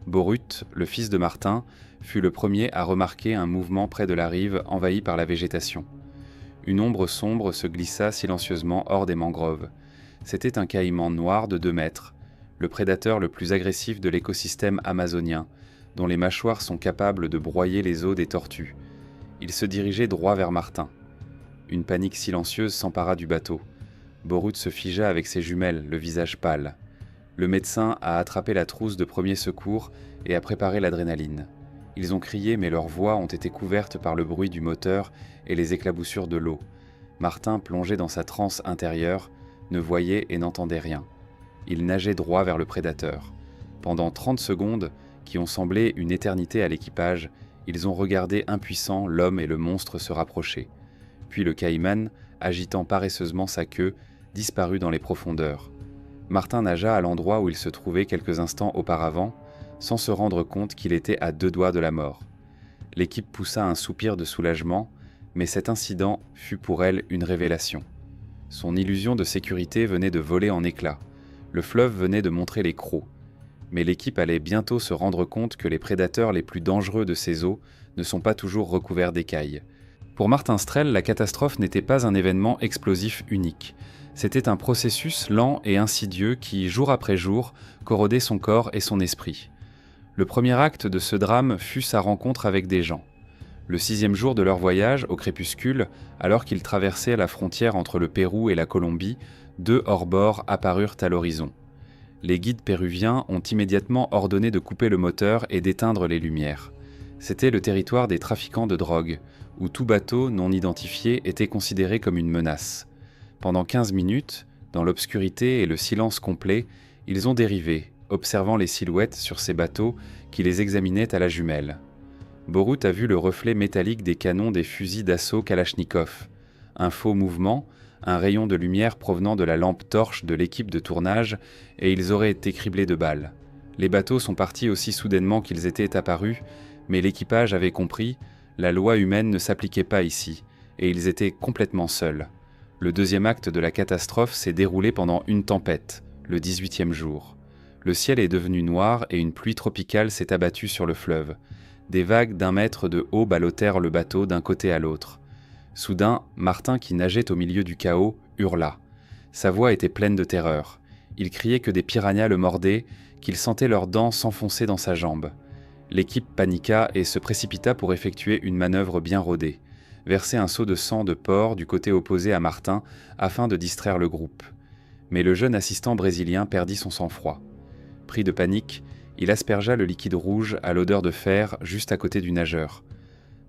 Borut, le fils de Martin, fut le premier à remarquer un mouvement près de la rive envahi par la végétation. Une ombre sombre se glissa silencieusement hors des mangroves. C'était un caïman noir de 2 mètres, le prédateur le plus agressif de l'écosystème amazonien, dont les mâchoires sont capables de broyer les os des tortues. Il se dirigeait droit vers Martin. Une panique silencieuse s'empara du bateau. Borut se figea avec ses jumelles, le visage pâle. Le médecin a attrapé la trousse de premier secours et a préparé l'adrénaline. Ils ont crié, mais leurs voix ont été couvertes par le bruit du moteur et les éclaboussures de l'eau. Martin, plongé dans sa transe intérieure, ne voyait et n'entendait rien. Il nageait droit vers le prédateur. Pendant 30 secondes, qui ont semblé une éternité à l'équipage, ils ont regardé impuissants l'homme et le monstre se rapprocher. Puis le caïman, agitant paresseusement sa queue, disparut dans les profondeurs. Martin nagea à l'endroit où il se trouvait quelques instants auparavant, sans se rendre compte qu'il était à 2 doigts de la mort. L'équipe poussa un soupir de soulagement, mais cet incident fut pour elle une révélation. Son illusion de sécurité venait de voler en éclats. Le fleuve venait de montrer les crocs. Mais l'équipe allait bientôt se rendre compte que les prédateurs les plus dangereux de ces eaux ne sont pas toujours recouverts d'écailles. Pour Martin Strel, la catastrophe n'était pas un événement explosif unique. C'était un processus lent et insidieux qui, jour après jour, corrodait son corps et son esprit. Le premier acte de ce drame fut sa rencontre avec des gens. Le 6e jour de leur voyage, au crépuscule, alors qu'ils traversaient la frontière entre le Pérou et la Colombie, 2 hors-bord apparurent à l'horizon. Les guides péruviens ont immédiatement ordonné de couper le moteur et d'éteindre les lumières. C'était le territoire des trafiquants de drogue, où tout bateau non identifié était considéré comme une menace. Pendant 15 minutes, dans l'obscurité et le silence complet, ils ont dérivé, observant les silhouettes sur ces bateaux qui les examinaient à la jumelle. Borut a vu le reflet métallique des canons des fusils d'assaut Kalachnikov. Un faux mouvement, un rayon de lumière provenant de la lampe torche de l'équipe de tournage, et ils auraient été criblés de balles. Les bateaux sont partis aussi soudainement qu'ils étaient apparus, mais l'équipage avait compris, la loi humaine ne s'appliquait pas ici, et ils étaient complètement seuls. Le 2e acte de la catastrophe s'est déroulé pendant une tempête, le 18e jour. Le ciel est devenu noir et une pluie tropicale s'est abattue sur le fleuve. Des vagues d'1 mètre de haut ballottèrent le bateau d'un côté à l'autre. Soudain, Martin, qui nageait au milieu du chaos, hurla. Sa voix était pleine de terreur. Il criait que des piranhas le mordaient, qu'il sentait leurs dents s'enfoncer dans sa jambe. L'équipe paniqua et se précipita pour effectuer une manœuvre bien rodée, verser un seau de sang de porc du côté opposé à Martin afin de distraire le groupe. Mais le jeune assistant brésilien perdit son sang-froid. Pris de panique, il aspergea le liquide rouge à l'odeur de fer juste à côté du nageur.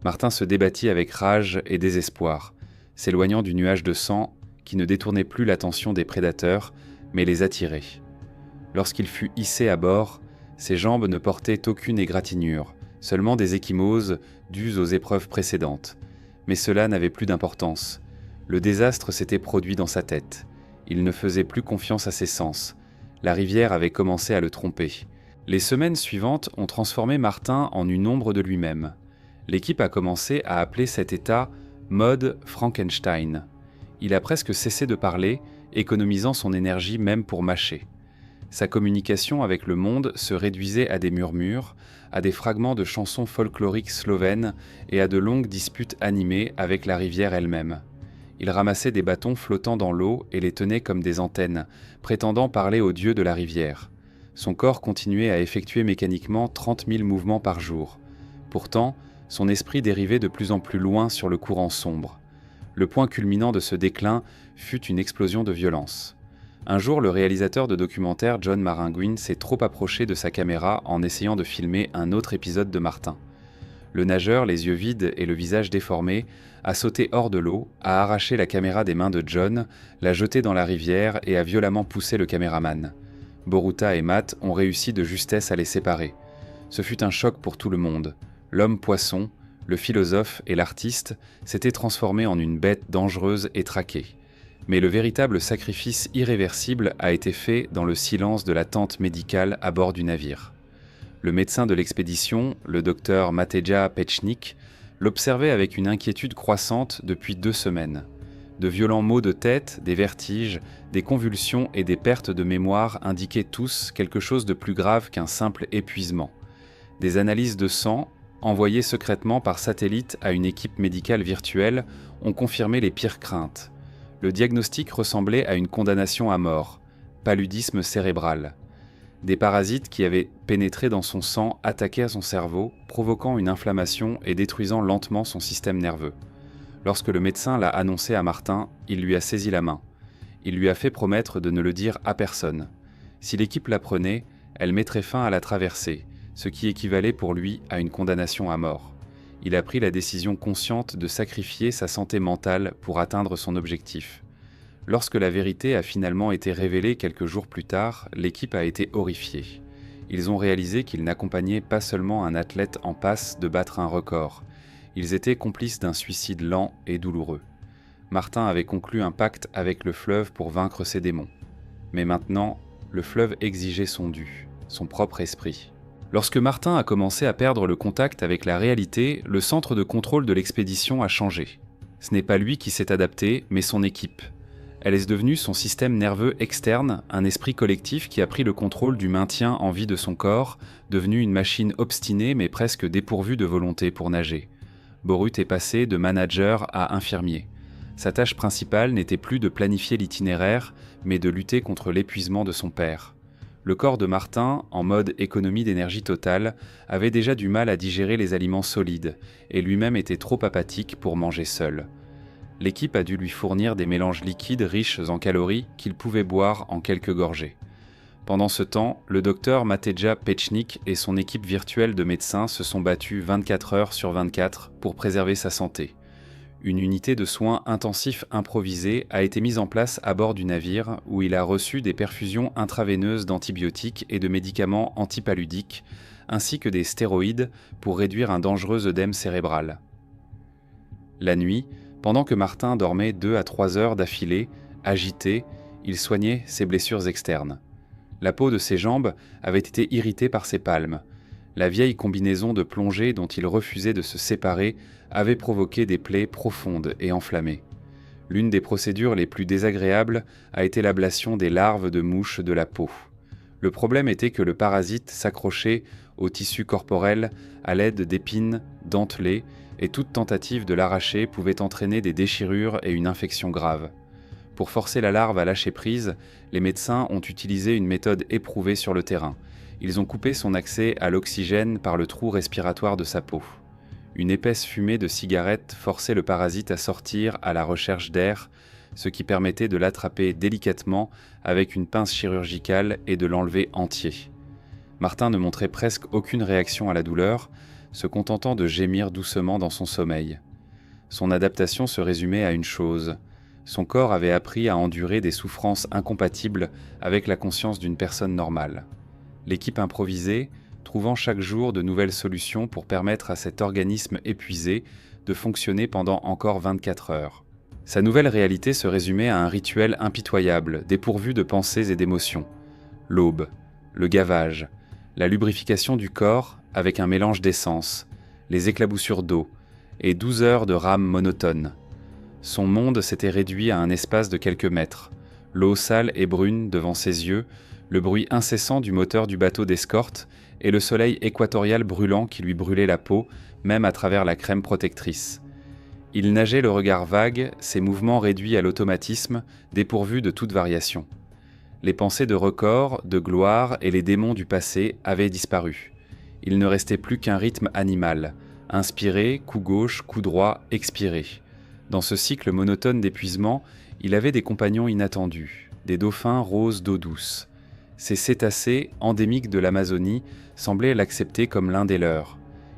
Martin se débattit avec rage et désespoir, s'éloignant du nuage de sang qui ne détournait plus l'attention des prédateurs, mais les attirait. Lorsqu'il fut hissé à bord, ses jambes ne portaient aucune égratignure, seulement des ecchymoses dues aux épreuves précédentes. Mais cela n'avait plus d'importance. Le désastre s'était produit dans sa tête. Il ne faisait plus confiance à ses sens. La rivière avait commencé à le tromper. Les semaines suivantes ont transformé Martin en une ombre de lui-même. L'équipe a commencé à appeler cet état « mode Frankenstein ». Il a presque cessé de parler, économisant son énergie même pour mâcher. Sa communication avec le monde se réduisait à des murmures, à des fragments de chansons folkloriques slovènes et à de longues disputes animées avec la rivière elle-même. Il ramassait des bâtons flottant dans l'eau et les tenait comme des antennes, prétendant parler aux dieux de la rivière. Son corps continuait à effectuer mécaniquement 30 000 mouvements par jour. Pourtant, son esprit dérivait de plus en plus loin sur le courant sombre. Le point culminant de ce déclin fut une explosion de violence. Un jour, le réalisateur de documentaire John Maringouin s'est trop approché de sa caméra en essayant de filmer un autre épisode de Martin. Le nageur, les yeux vides et le visage déformé, a sauté hors de l'eau, a arraché la caméra des mains de John, l'a jetée dans la rivière et a violemment poussé le caméraman. Boruta et Matt ont réussi de justesse à les séparer. Ce fut un choc pour tout le monde. L'homme-poisson, le philosophe et l'artiste s'étaient transformés en une bête dangereuse et traquée. Mais le véritable sacrifice irréversible a été fait dans le silence de la tente médicale à bord du navire. Le médecin de l'expédition, le docteur Mateja Pechnik, l'observait avec une inquiétude croissante depuis 2 semaines. De violents maux de tête, des vertiges, des convulsions et des pertes de mémoire indiquaient tous quelque chose de plus grave qu'un simple épuisement. Des analyses de sang, envoyées secrètement par satellite à une équipe médicale virtuelle, ont confirmé les pires craintes. Le diagnostic ressemblait à une condamnation à mort, paludisme cérébral. Des parasites qui avaient pénétré dans son sang attaquaient son cerveau, provoquant une inflammation et détruisant lentement son système nerveux. Lorsque le médecin l'a annoncé à Martin, il lui a saisi la main. Il lui a fait promettre de ne le dire à personne. Si l'équipe l'apprenait, elle mettrait fin à la traversée, ce qui équivalait pour lui à une condamnation à mort. Il a pris la décision consciente de sacrifier sa santé mentale pour atteindre son objectif. Lorsque la vérité a finalement été révélée quelques jours plus tard, l'équipe a été horrifiée. Ils ont réalisé qu'ils n'accompagnaient pas seulement un athlète en passe de battre un record, ils étaient complices d'un suicide lent et douloureux. Martin avait conclu un pacte avec le fleuve pour vaincre ses démons. Mais maintenant, le fleuve exigeait son dû, son propre esprit. Lorsque Martin a commencé à perdre le contact avec la réalité, le centre de contrôle de l'expédition a changé. Ce n'est pas lui qui s'est adapté, mais son équipe. Elle est devenue son système nerveux externe, un esprit collectif qui a pris le contrôle du maintien en vie de son corps, devenu une machine obstinée mais presque dépourvue de volonté pour nager. Borut est passé de manager à infirmier. Sa tâche principale n'était plus de planifier l'itinéraire, mais de lutter contre l'épuisement de son père. Le corps de Martin, en mode économie d'énergie totale, avait déjà du mal à digérer les aliments solides, et lui-même était trop apathique pour manger seul. L'équipe a dû lui fournir des mélanges liquides riches en calories qu'il pouvait boire en quelques gorgées. Pendant ce temps, le docteur Mateja Pechnik et son équipe virtuelle de médecins se sont battus 24 heures sur 24 pour préserver sa santé. Une unité de soins intensifs improvisée a été mise en place à bord du navire où il a reçu des perfusions intraveineuses d'antibiotiques et de médicaments antipaludiques, ainsi que des stéroïdes pour réduire un dangereux œdème cérébral. La nuit, pendant que Martin dormait 2 à 3 heures d'affilée, agité, il soignait ses blessures externes. La peau de ses jambes avait été irritée par ses palmes. La vieille combinaison de plongée dont il refusait de se séparer avait provoqué des plaies profondes et enflammées. L'une des procédures les plus désagréables a été l'ablation des larves de mouches de la peau. Le problème était que le parasite s'accrochait au tissu corporel à l'aide d'épines dentelées et toute tentative de l'arracher pouvait entraîner des déchirures et une infection grave. Pour forcer la larve à lâcher prise, les médecins ont utilisé une méthode éprouvée sur le terrain. Ils ont coupé son accès à l'oxygène par le trou respiratoire de sa peau. Une épaisse fumée de cigarette forçait le parasite à sortir à la recherche d'air, ce qui permettait de l'attraper délicatement avec une pince chirurgicale et de l'enlever entier. Martin ne montrait presque aucune réaction à la douleur, se contentant de gémir doucement dans son sommeil. Son adaptation se résumait à une chose. Son corps avait appris à endurer des souffrances incompatibles avec la conscience d'une personne normale. L'équipe improvisée, trouvant chaque jour de nouvelles solutions pour permettre à cet organisme épuisé de fonctionner pendant encore 24 heures. Sa nouvelle réalité se résumait à un rituel impitoyable, dépourvu de pensées et d'émotions. L'aube, le gavage, la lubrification du corps avec un mélange d'essence, les éclaboussures d'eau et 12 heures de rame monotone. Son monde s'était réduit à un espace de quelques mètres, l'eau sale et brune devant ses yeux, le bruit incessant du moteur du bateau d'escorte et le soleil équatorial brûlant qui lui brûlait la peau, même à travers la crème protectrice. Il nageait le regard vague, ses mouvements réduits à l'automatisme, dépourvus de toute variation. Les pensées de record, de gloire et les démons du passé avaient disparu. Il ne restait plus qu'un rythme animal, inspiré, coup gauche, coup droit, expiré. Dans ce cycle monotone d'épuisement, il avait des compagnons inattendus, des dauphins roses d'eau douce. Ces cétacés, endémiques de l'Amazonie, semblaient l'accepter comme l'un des leurs.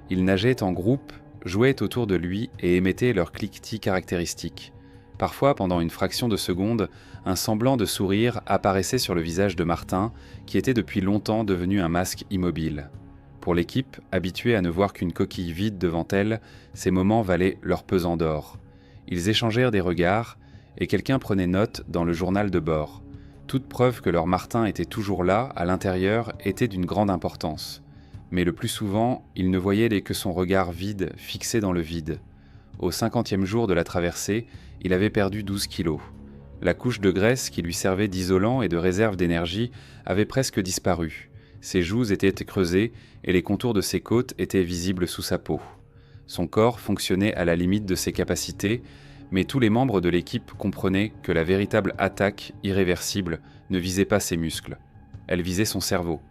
Ils nageaient en groupe, jouaient autour de lui et émettaient leur cliquetis caractéristique. Parfois, pendant une fraction de seconde, un semblant de sourire apparaissait sur le visage de Martin, qui était depuis longtemps devenu un masque immobile. Pour l'équipe, habituée à ne voir qu'une coquille vide devant elle, ces moments valaient leur pesant d'or. Ils échangèrent des regards, et quelqu'un prenait note dans le journal de bord. Toute preuve que leur Martin était toujours là, à l'intérieur, était d'une grande importance. Mais le plus souvent, ils ne voyaient que son regard vide, fixé dans le vide. Au 50e jour de la traversée, il avait perdu 12 kilos. La couche de graisse qui lui servait d'isolant et de réserve d'énergie avait presque disparu. Ses joues étaient creusées et les contours de ses côtes étaient visibles sous sa peau. Son corps fonctionnait à la limite de ses capacités, mais tous les membres de l'équipe comprenaient que la véritable attaque irréversible ne visait pas ses muscles. Elle visait son cerveau.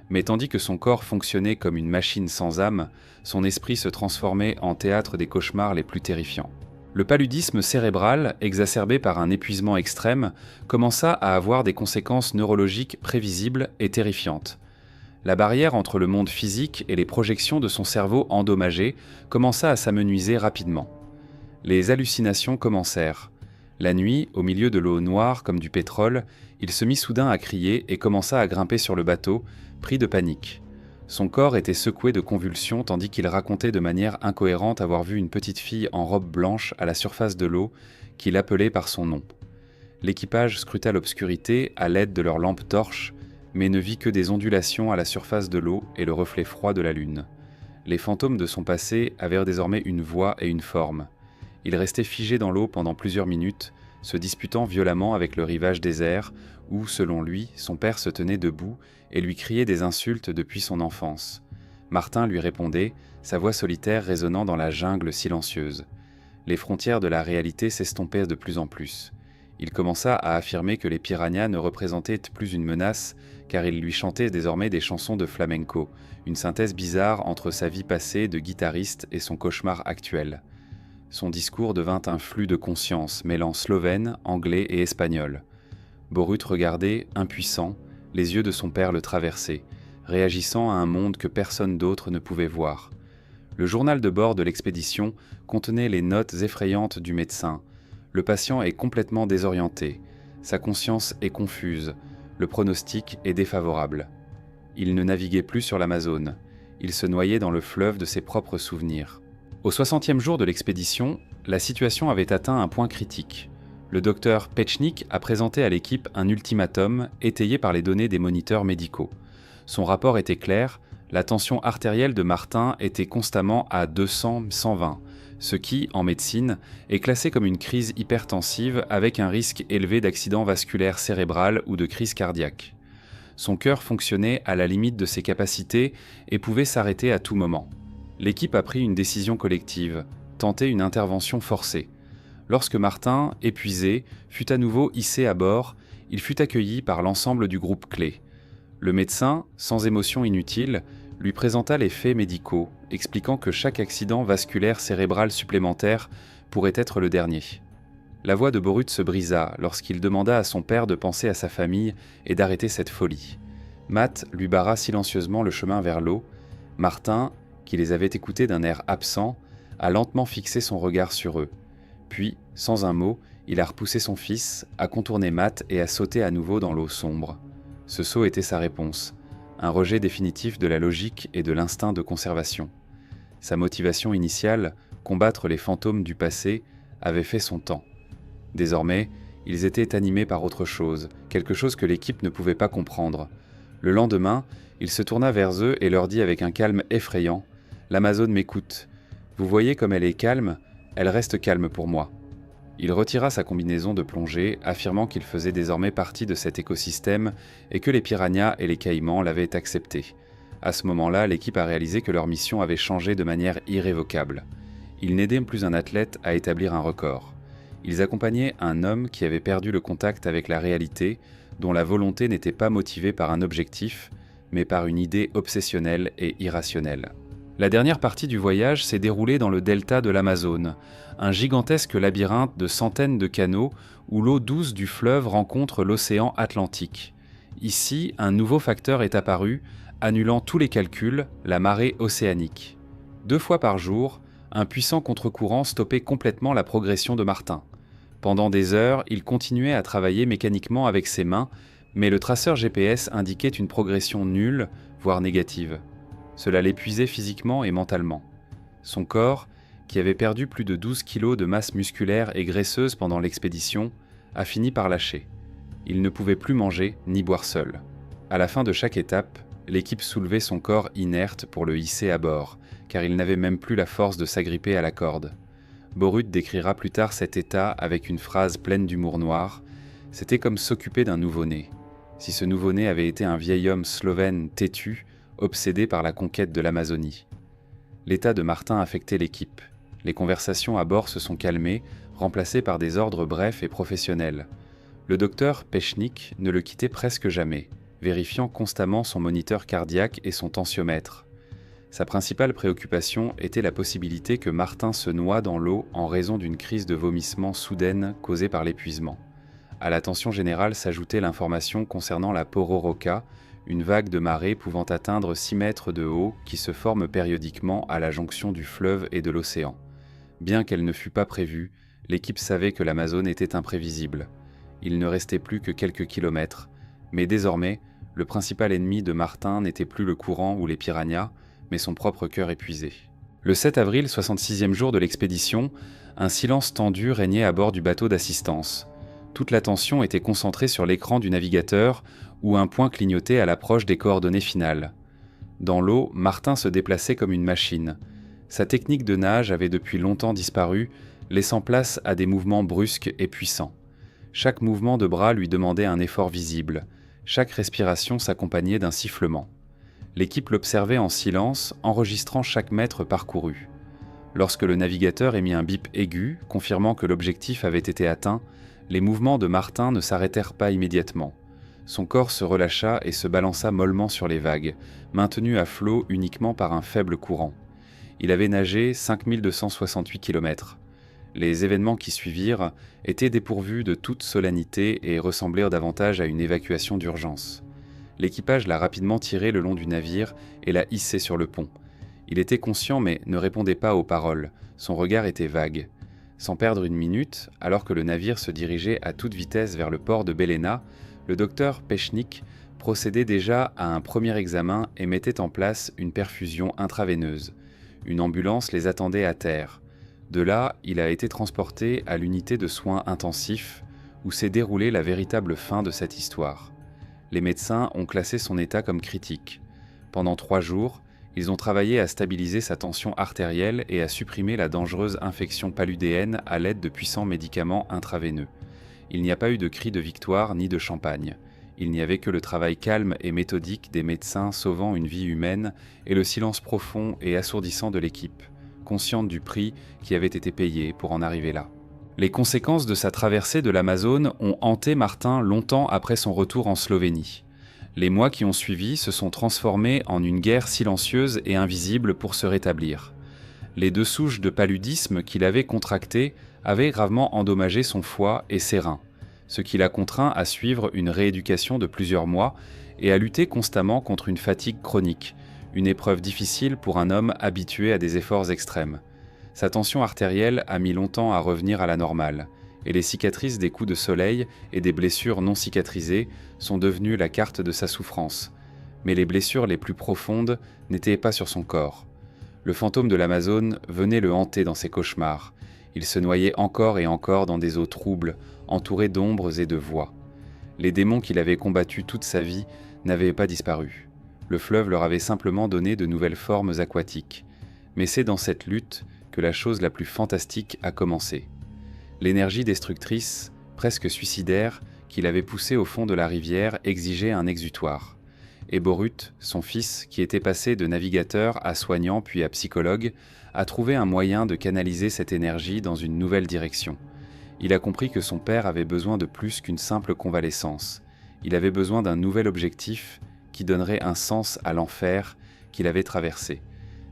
Mais tandis que son corps fonctionnait comme une machine sans âme, son esprit se transformait en théâtre des cauchemars les plus terrifiants. Le paludisme cérébral, exacerbé par un épuisement extrême, commença à avoir des conséquences neurologiques prévisibles et terrifiantes. La barrière entre le monde physique et les projections de son cerveau endommagé commença à s'amenuiser rapidement. Les hallucinations commencèrent. La nuit, au milieu de l'eau noire comme du pétrole, il se mit soudain à crier et commença à grimper sur le bateau, pris de panique. Son corps était secoué de convulsions tandis qu'il racontait de manière incohérente avoir vu une petite fille en robe blanche à la surface de l'eau qu'il appelait par son nom. L'équipage scruta l'obscurité à l'aide de leurs lampes torches, mais ne vit que des ondulations à la surface de l'eau et le reflet froid de la lune. Les fantômes de son passé avaient désormais une voix et une forme. Il restait figé dans l'eau pendant plusieurs minutes, se disputant violemment avec le rivage désert où, selon lui, son père se tenait debout et lui criait des insultes depuis son enfance. Martin lui répondait, sa voix solitaire résonnant dans la jungle silencieuse. Les frontières de la réalité s'estompaient de plus en plus. Il commença à affirmer que les piranhas ne représentaient plus une menace, car il lui chantait désormais des chansons de flamenco, une synthèse bizarre entre sa vie passée de guitariste et son cauchemar actuel. Son discours devint un flux de conscience, mêlant slovène, anglais et espagnol. Borut regardait, impuissant, les yeux de son père le traversaient, réagissant à un monde que personne d'autre ne pouvait voir. Le journal de bord de l'expédition contenait les notes effrayantes du médecin. Le patient est complètement désorienté, sa conscience est confuse, le pronostic est défavorable. Il ne naviguait plus sur l'Amazone, il se noyait dans le fleuve de ses propres souvenirs. Au 60e jour de l'expédition, la situation avait atteint un point critique. Le docteur Petchnik a présenté à l'équipe un ultimatum étayé par les données des moniteurs médicaux. Son rapport était clair, la tension artérielle de Martin était constamment à 200-120, ce qui, en médecine, est classé comme une crise hypertensive avec un risque élevé d'accident vasculaire cérébral ou de crise cardiaque. Son cœur fonctionnait à la limite de ses capacités et pouvait s'arrêter à tout moment. L'équipe a pris une décision collective, tenter une intervention forcée. Lorsque Martin, épuisé, fut à nouveau hissé à bord, il fut accueilli par l'ensemble du groupe clé. Le médecin, sans émotion inutile, lui présenta les faits médicaux, expliquant que chaque accident vasculaire cérébral supplémentaire pourrait être le dernier. La voix de Borut se brisa lorsqu'il demanda à son père de penser à sa famille et d'arrêter cette folie. Matt lui barra silencieusement le chemin vers l'eau. Martin, qui les avait écoutés d'un air absent, a lentement fixé son regard sur eux. Puis, sans un mot, il a repoussé son fils, a contourné Matt et a sauté à nouveau dans l'eau sombre. Ce saut était sa réponse, un rejet définitif de la logique et de l'instinct de conservation. Sa motivation initiale, combattre les fantômes du passé, avait fait son temps. Désormais, ils étaient animés par autre chose, quelque chose que l'équipe ne pouvait pas comprendre. Le lendemain, il se tourna vers eux et leur dit avec un calme effrayant « L'Amazone m'écoute. Vous voyez comme elle est calme ? Elle reste calme pour moi. » Il retira sa combinaison de plongée, affirmant qu'il faisait désormais partie de cet écosystème et que les piranhas et les caïmans l'avaient accepté. À ce moment-là, l'équipe a réalisé que leur mission avait changé de manière irrévocable. Ils n'aidaient plus un athlète à établir un record. Ils accompagnaient un homme qui avait perdu le contact avec la réalité, dont la volonté n'était pas motivée par un objectif, mais par une idée obsessionnelle et irrationnelle. La dernière partie du voyage s'est déroulée dans le delta de l'Amazone, un gigantesque labyrinthe de centaines de canaux où l'eau douce du fleuve rencontre l'océan Atlantique. Ici, un nouveau facteur est apparu, annulant tous les calculs, la marée océanique. 2 fois par jour, un puissant contre-courant stoppait complètement la progression de Martin. Pendant des heures, il continuait à travailler mécaniquement avec ses mains, mais le traceur GPS indiquait une progression nulle, voire négative. Cela l'épuisait physiquement et mentalement. Son corps, qui avait perdu plus de 12 kilos de masse musculaire et graisseuse pendant l'expédition, a fini par lâcher. Il ne pouvait plus manger ni boire seul. À la fin de chaque étape, l'équipe soulevait son corps inerte pour le hisser à bord, car il n'avait même plus la force de s'agripper à la corde. Borut décrira plus tard cet état avec une phrase pleine d'humour noir. C'était comme s'occuper d'un nouveau-né. Si ce nouveau-né avait été un vieil homme slovène têtu, obsédé par la conquête de l'Amazonie. L'état de Martin affectait l'équipe. Les conversations à bord se sont calmées, remplacées par des ordres brefs et professionnels. Le docteur Petchnik ne le quittait presque jamais, vérifiant constamment son moniteur cardiaque et son tensiomètre. Sa principale préoccupation était la possibilité que Martin se noie dans l'eau en raison d'une crise de vomissement soudaine causée par l'épuisement. À la tension générale s'ajoutait l'information concernant la Pororoca, une vague de marée pouvant atteindre 6 mètres de haut qui se forme périodiquement à la jonction du fleuve et de l'océan. Bien qu'elle ne fût pas prévue, l'équipe savait que l'Amazone était imprévisible. Il ne restait plus que quelques kilomètres, mais désormais, le principal ennemi de Martin n'était plus le courant ou les piranhas, mais son propre cœur épuisé. Le 7 avril, 66e jour de l'expédition, un silence tendu régnait à bord du bateau d'assistance. Toute l'attention était concentrée sur l'écran du navigateur où un point clignotait à l'approche des coordonnées finales. Dans l'eau, Martin se déplaçait comme une machine. Sa technique de nage avait depuis longtemps disparu, laissant place à des mouvements brusques et puissants. Chaque mouvement de bras lui demandait un effort visible. Chaque respiration s'accompagnait d'un sifflement. L'équipe l'observait en silence, enregistrant chaque mètre parcouru. Lorsque le navigateur émit un bip aigu, confirmant que l'objectif avait été atteint, les mouvements de Martin ne s'arrêtèrent pas immédiatement. Son corps se relâcha et se balança mollement sur les vagues, maintenu à flot uniquement par un faible courant. Il avait nagé 5268 km. Les événements qui suivirent étaient dépourvus de toute solennité et ressemblèrent davantage à une évacuation d'urgence. L'équipage l'a rapidement tiré le long du navire et l'a hissé sur le pont. Il était conscient mais ne répondait pas aux paroles, son regard était vague. Sans perdre une minute, alors que le navire se dirigeait à toute vitesse vers le port de Belena, le docteur Pechnik procédait déjà à un premier examen et mettait en place une perfusion intraveineuse. Une ambulance les attendait à terre. De là, il a été transporté à l'unité de soins intensifs où s'est déroulée la véritable fin de cette histoire. Les médecins ont classé son état comme critique. Pendant 3 jours, ils ont travaillé à stabiliser sa tension artérielle et à supprimer la dangereuse infection paludéenne à l'aide de puissants médicaments intraveineux. Il n'y a pas eu de cri de victoire ni de champagne. Il n'y avait que le travail calme et méthodique des médecins sauvant une vie humaine et le silence profond et assourdissant de l'équipe, consciente du prix qui avait été payé pour en arriver là. Les conséquences de sa traversée de l'Amazone ont hanté Martin longtemps après son retour en Slovénie. Les mois qui ont suivi se sont transformés en une guerre silencieuse et invisible pour se rétablir. Les 2 souches de paludisme qu'il avait contractées avaient gravement endommagé son foie et ses reins, ce qui l'a contraint à suivre une rééducation de plusieurs mois et à lutter constamment contre une fatigue chronique, une épreuve difficile pour un homme habitué à des efforts extrêmes. Sa tension artérielle a mis longtemps à revenir à la normale, et les cicatrices des coups de soleil et des blessures non cicatrisées sont devenues la carte de sa souffrance. Mais les blessures les plus profondes n'étaient pas sur son corps. Le fantôme de l'Amazone venait le hanter dans ses cauchemars. Il se noyait encore et encore dans des eaux troubles, entourées d'ombres et de voix. Les démons qu'il avait combattus toute sa vie n'avaient pas disparu. Le fleuve leur avait simplement donné de nouvelles formes aquatiques. Mais c'est dans cette lutte que la chose la plus fantastique a commencé. L'énergie destructrice, presque suicidaire, qu'il avait poussée au fond de la rivière exigeait un exutoire. Et Borut, son fils, qui était passé de navigateur à soignant puis à psychologue, a trouvé un moyen de canaliser cette énergie dans une nouvelle direction. Il a compris que son père avait besoin de plus qu'une simple convalescence. Il avait besoin d'un nouvel objectif qui donnerait un sens à l'enfer qu'il avait traversé.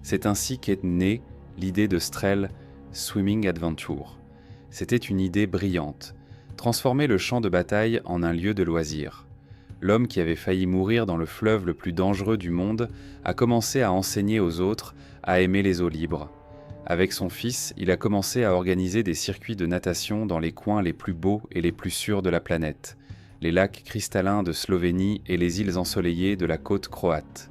C'est ainsi qu'est née l'idée de Strel Swimming Adventure. C'était une idée brillante, transformer le champ de bataille en un lieu de loisir. L'homme qui avait failli mourir dans le fleuve le plus dangereux du monde a commencé à enseigner aux autres à aimer les eaux libres. Avec son fils, il a commencé à organiser des circuits de natation dans les coins les plus beaux et les plus sûrs de la planète, les lacs cristallins de Slovénie et les îles ensoleillées de la côte croate.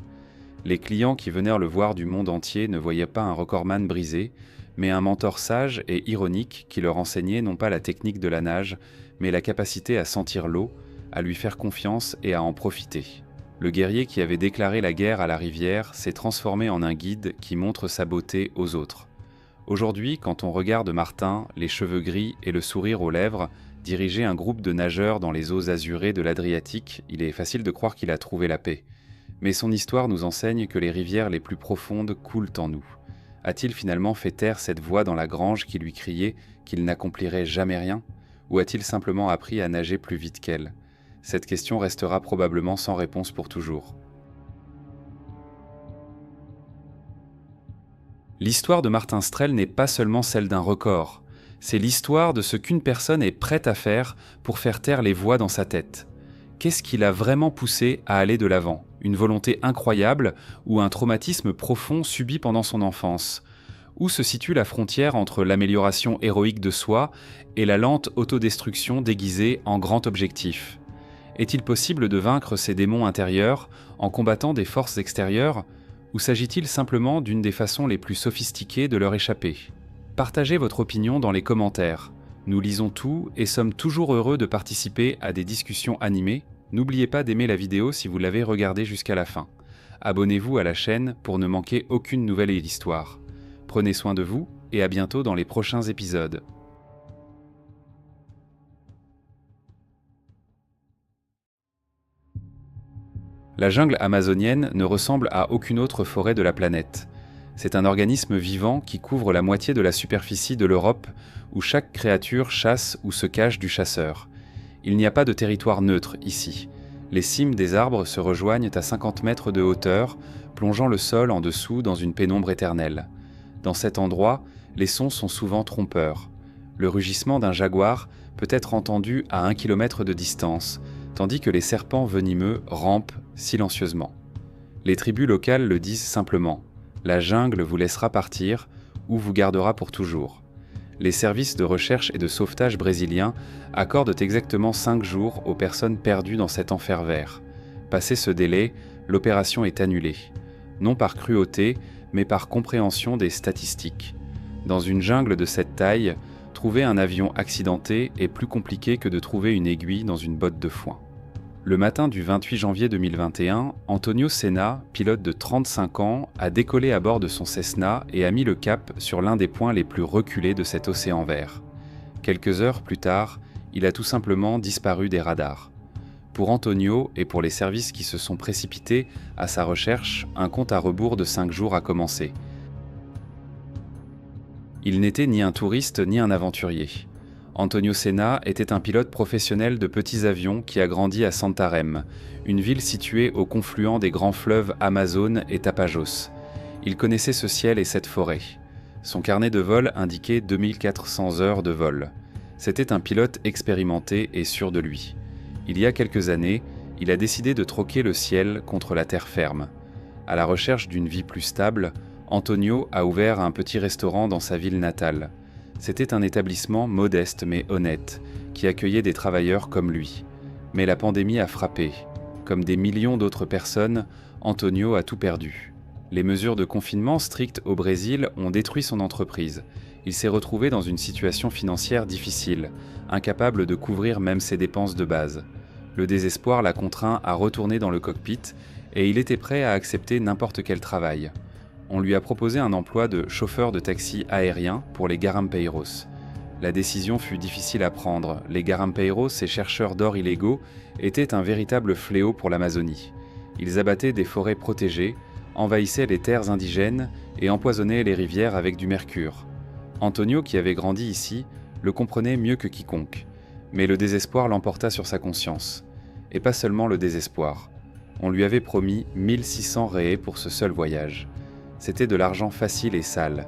Les clients qui venaient le voir du monde entier ne voyaient pas un recordman brisé, mais un mentor sage et ironique qui leur enseignait non pas la technique de la nage, mais la capacité à sentir l'eau, à lui faire confiance et à en profiter. Le guerrier qui avait déclaré la guerre à la rivière s'est transformé en un guide qui montre sa beauté aux autres. Aujourd'hui, quand on regarde Martin, les cheveux gris et le sourire aux lèvres, diriger un groupe de nageurs dans les eaux azurées de l'Adriatique, il est facile de croire qu'il a trouvé la paix. Mais son histoire nous enseigne que les rivières les plus profondes coulent en nous. A-t-il finalement fait taire cette voix dans la grange qui lui criait qu'il n'accomplirait jamais rien ? Ou a-t-il simplement appris à nager plus vite qu'elle ? Cette question restera probablement sans réponse pour toujours. L'histoire de Martin Strel n'est pas seulement celle d'un record, c'est l'histoire de ce qu'une personne est prête à faire pour faire taire les voix dans sa tête. Qu'est-ce qui l'a vraiment poussé à aller de l'avant? Une volonté incroyable ou un traumatisme profond subi pendant son enfance? Où se situe la frontière entre l'amélioration héroïque de soi et la lente autodestruction déguisée en grand objectif? Est-il possible de vaincre ces démons intérieurs en combattant des forces extérieures, ou s'agit-il simplement d'une des façons les plus sophistiquées de leur échapper? Partagez votre opinion dans les commentaires. Nous lisons tout et sommes toujours heureux de participer à des discussions animées. N'oubliez pas d'aimer la vidéo si vous l'avez regardée jusqu'à la fin. Abonnez-vous à la chaîne pour ne manquer aucune nouvelle histoire. Prenez soin de vous et à bientôt dans les prochains épisodes. La jungle amazonienne ne ressemble à aucune autre forêt de la planète. C'est un organisme vivant qui couvre la moitié de la superficie de l'Europe, où chaque créature chasse ou se cache du chasseur. Il n'y a pas de territoire neutre ici. Les cimes des arbres se rejoignent à 50 mètres de hauteur, plongeant le sol en dessous dans une pénombre éternelle. Dans cet endroit, les sons sont souvent trompeurs. Le rugissement d'un jaguar peut être entendu à 1 kilomètre de distance, tandis que les serpents venimeux rampent silencieusement. Les tribus locales le disent simplement. La jungle vous laissera partir ou vous gardera pour toujours. Les services de recherche et de sauvetage brésiliens accordent exactement 5 jours aux personnes perdues dans cet enfer vert. Passé ce délai, l'opération est annulée. Non par cruauté, mais par compréhension des statistiques. Dans une jungle de cette taille, trouver un avion accidenté est plus compliqué que de trouver une aiguille dans une botte de foin. Le matin du 28 janvier 2021, Antonio Senna, pilote de 35 ans, a décollé à bord de son Cessna et a mis le cap sur l'un des points les plus reculés de cet océan vert. Quelques heures plus tard, il a tout simplement disparu des radars. Pour Antonio et pour les services qui se sont précipités à sa recherche, un compte à rebours de 5 jours a commencé. Il n'était ni un touriste ni un aventurier. Antonio Senna était un pilote professionnel de petits avions qui a grandi à Santarém, une ville située au confluent des grands fleuves Amazone et Tapajós. Il connaissait ce ciel et cette forêt. Son carnet de vol indiquait 2400 heures de vol. C'était un pilote expérimenté et sûr de lui. Il y a quelques années, il a décidé de troquer le ciel contre la terre ferme. À la recherche d'une vie plus stable, Antonio a ouvert un petit restaurant dans sa ville natale. C'était un établissement modeste mais honnête, qui accueillait des travailleurs comme lui. Mais la pandémie a frappé. Comme des millions d'autres personnes, Antonio a tout perdu. Les mesures de confinement strictes au Brésil ont détruit son entreprise. Il s'est retrouvé dans une situation financière difficile, incapable de couvrir même ses dépenses de base. Le désespoir l'a contraint à retourner dans le cockpit et il était prêt à accepter n'importe quel travail. On lui a proposé un emploi de chauffeur de taxi aérien pour les garimpeiros. La décision fut difficile à prendre. Les garimpeiros, ces chercheurs d'or illégaux, étaient un véritable fléau pour l'Amazonie. Ils abattaient des forêts protégées, envahissaient les terres indigènes et empoisonnaient les rivières avec du mercure. Antonio, qui avait grandi ici, le comprenait mieux que quiconque. Mais le désespoir l'emporta sur sa conscience. Et pas seulement le désespoir. On lui avait promis 1600 réés pour ce seul voyage. C'était de l'argent facile et sale,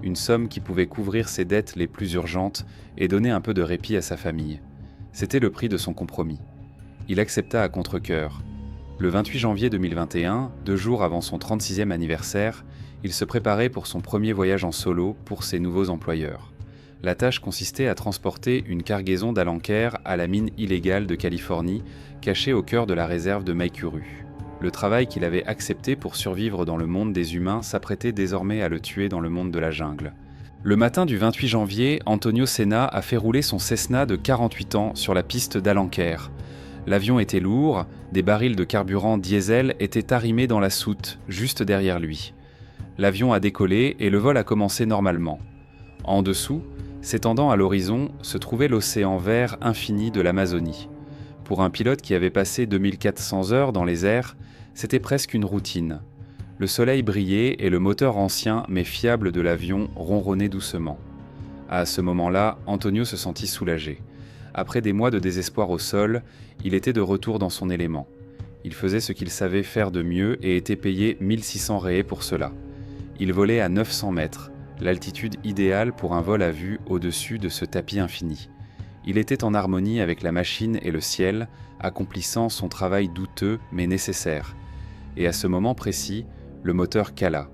une somme qui pouvait couvrir ses dettes les plus urgentes et donner un peu de répit à sa famille. C'était le prix de son compromis. Il accepta à contre-cœur. Le 28 janvier 2021, 2 jours avant son 36e anniversaire, il se préparait pour son premier voyage en solo pour ses nouveaux employeurs. La tâche consistait à transporter une cargaison d'Alenquer à la mine illégale de Californie, cachée au cœur de la réserve de Maicuru. Le travail qu'il avait accepté pour survivre dans le monde des humains s'apprêtait désormais à le tuer dans le monde de la jungle. Le matin du 28 janvier, Antonio Senna a fait rouler son Cessna de 48 ans sur la piste d'Alenquer. L'avion était lourd, des barils de carburant diesel étaient arrimés dans la soute, juste derrière lui. L'avion a décollé et le vol a commencé normalement. En dessous, s'étendant à l'horizon, se trouvait l'océan vert infini de l'Amazonie. Pour un pilote qui avait passé 2400 heures dans les airs, c'était presque une routine. Le soleil brillait et le moteur ancien mais fiable de l'avion ronronnait doucement. À ce moment-là, Antonio se sentit soulagé. Après des mois de désespoir au sol, il était de retour dans son élément. Il faisait ce qu'il savait faire de mieux et était payé 1600 réés pour cela. Il volait à 900 mètres, l'altitude idéale pour un vol à vue au-dessus de ce tapis infini. Il était en harmonie avec la machine et le ciel, accomplissant son travail douteux mais nécessaire. Et à ce moment précis, le moteur cala.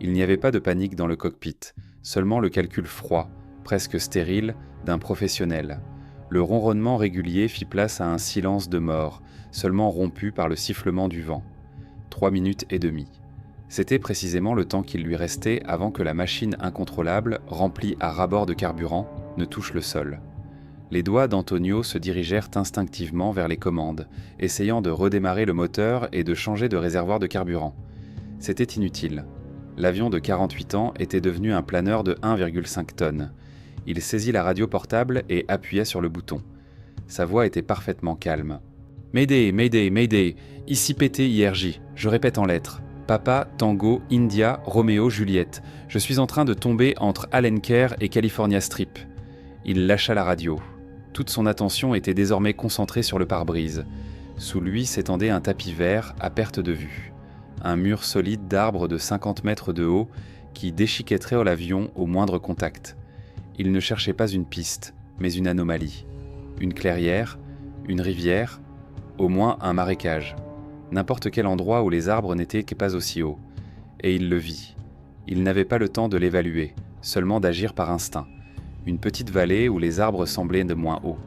Il n'y avait pas de panique dans le cockpit, seulement le calcul froid, presque stérile, d'un professionnel. Le ronronnement régulier fit place à un silence de mort, seulement rompu par le sifflement du vent. 3 minutes et demie. C'était précisément le temps qu'il lui restait avant que la machine incontrôlable, remplie à ras-bord de carburant, ne touche le sol. Les doigts d'Antonio se dirigèrent instinctivement vers les commandes, essayant de redémarrer le moteur et de changer de réservoir de carburant. C'était inutile. L'avion de 48 ans était devenu un planeur de 1,5 tonnes. Il saisit la radio portable et appuya sur le bouton. Sa voix était parfaitement calme. « Mayday, Mayday, Mayday, ici PT IRJ, je répète en lettres. Papa, Tango, India, Roméo, Juliette. Je suis en train de tomber entre Allenker et California Strip. » Il lâcha la radio. Toute son attention était désormais concentrée sur le pare-brise. Sous lui s'étendait un tapis vert à perte de vue. Un mur solide d'arbres de 50 mètres de haut qui déchiquetterait l'avion au moindre contact. Il ne cherchait pas une piste, mais une anomalie. Une clairière, une rivière, au moins un marécage. N'importe quel endroit où les arbres n'étaient pas aussi hauts. Et il le vit. Il n'avait pas le temps de l'évaluer, seulement d'agir par instinct. Une petite vallée où les arbres semblaient de moins hauts.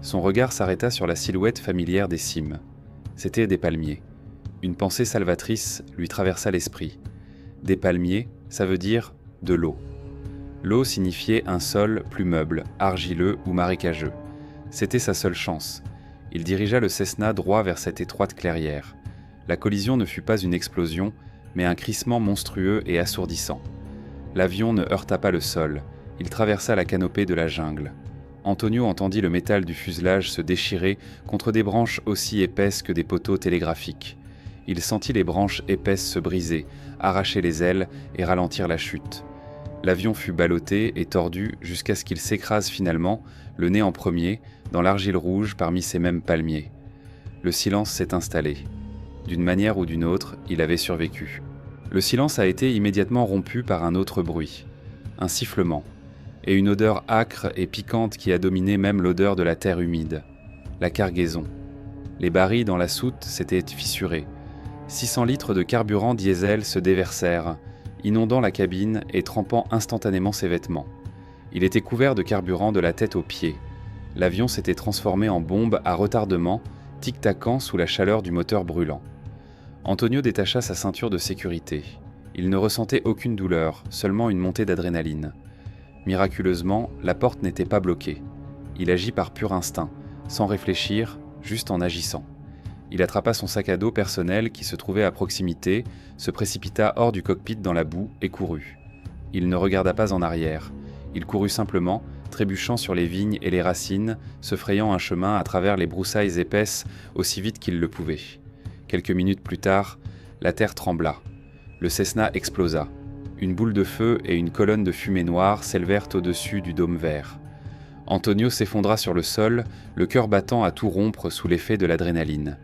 Son regard s'arrêta sur la silhouette familière des cimes. C'étaient des palmiers. Une pensée salvatrice lui traversa l'esprit. Des palmiers, ça veut dire de l'eau. L'eau signifiait un sol plus meuble, argileux ou marécageux. C'était sa seule chance. Il dirigea le Cessna droit vers cette étroite clairière. La collision ne fut pas une explosion, mais un crissement monstrueux et assourdissant. L'avion ne heurta pas le sol. Il traversa la canopée de la jungle. Antonio entendit le métal du fuselage se déchirer contre des branches aussi épaisses que des poteaux télégraphiques. Il sentit les branches épaisses se briser, arracher les ailes et ralentir la chute. L'avion fut ballotté et tordu jusqu'à ce qu'il s'écrase finalement, le nez en premier, dans l'argile rouge parmi ces mêmes palmiers. Le silence s'est installé. D'une manière ou d'une autre, il avait survécu. Le silence a été immédiatement rompu par un autre bruit. Un sifflement. Et une odeur âcre et piquante qui a dominé même l'odeur de la terre humide. La cargaison. Les barils dans la soute s'étaient fissurés. 600 litres de carburant diesel se déversèrent, inondant la cabine et trempant instantanément ses vêtements. Il était couvert de carburant de la tête aux pieds. L'avion s'était transformé en bombe à retardement, tic-tacant sous la chaleur du moteur brûlant. Antonio détacha sa ceinture de sécurité. Il ne ressentait aucune douleur, seulement une montée d'adrénaline. Miraculeusement, la porte n'était pas bloquée. Il agit par pur instinct, sans réfléchir, juste en agissant. Il attrapa son sac à dos personnel qui se trouvait à proximité, se précipita hors du cockpit dans la boue et courut. Il ne regarda pas en arrière. Il courut simplement, trébuchant sur les vignes et les racines, se frayant un chemin à travers les broussailles épaisses aussi vite qu'il le pouvait. Quelques minutes plus tard, la terre trembla. Le Cessna explosa. Une boule de feu et une colonne de fumée noire s'élevèrent au-dessus du dôme vert. Antonio s'effondra sur le sol, le cœur battant à tout rompre sous l'effet de l'adrénaline.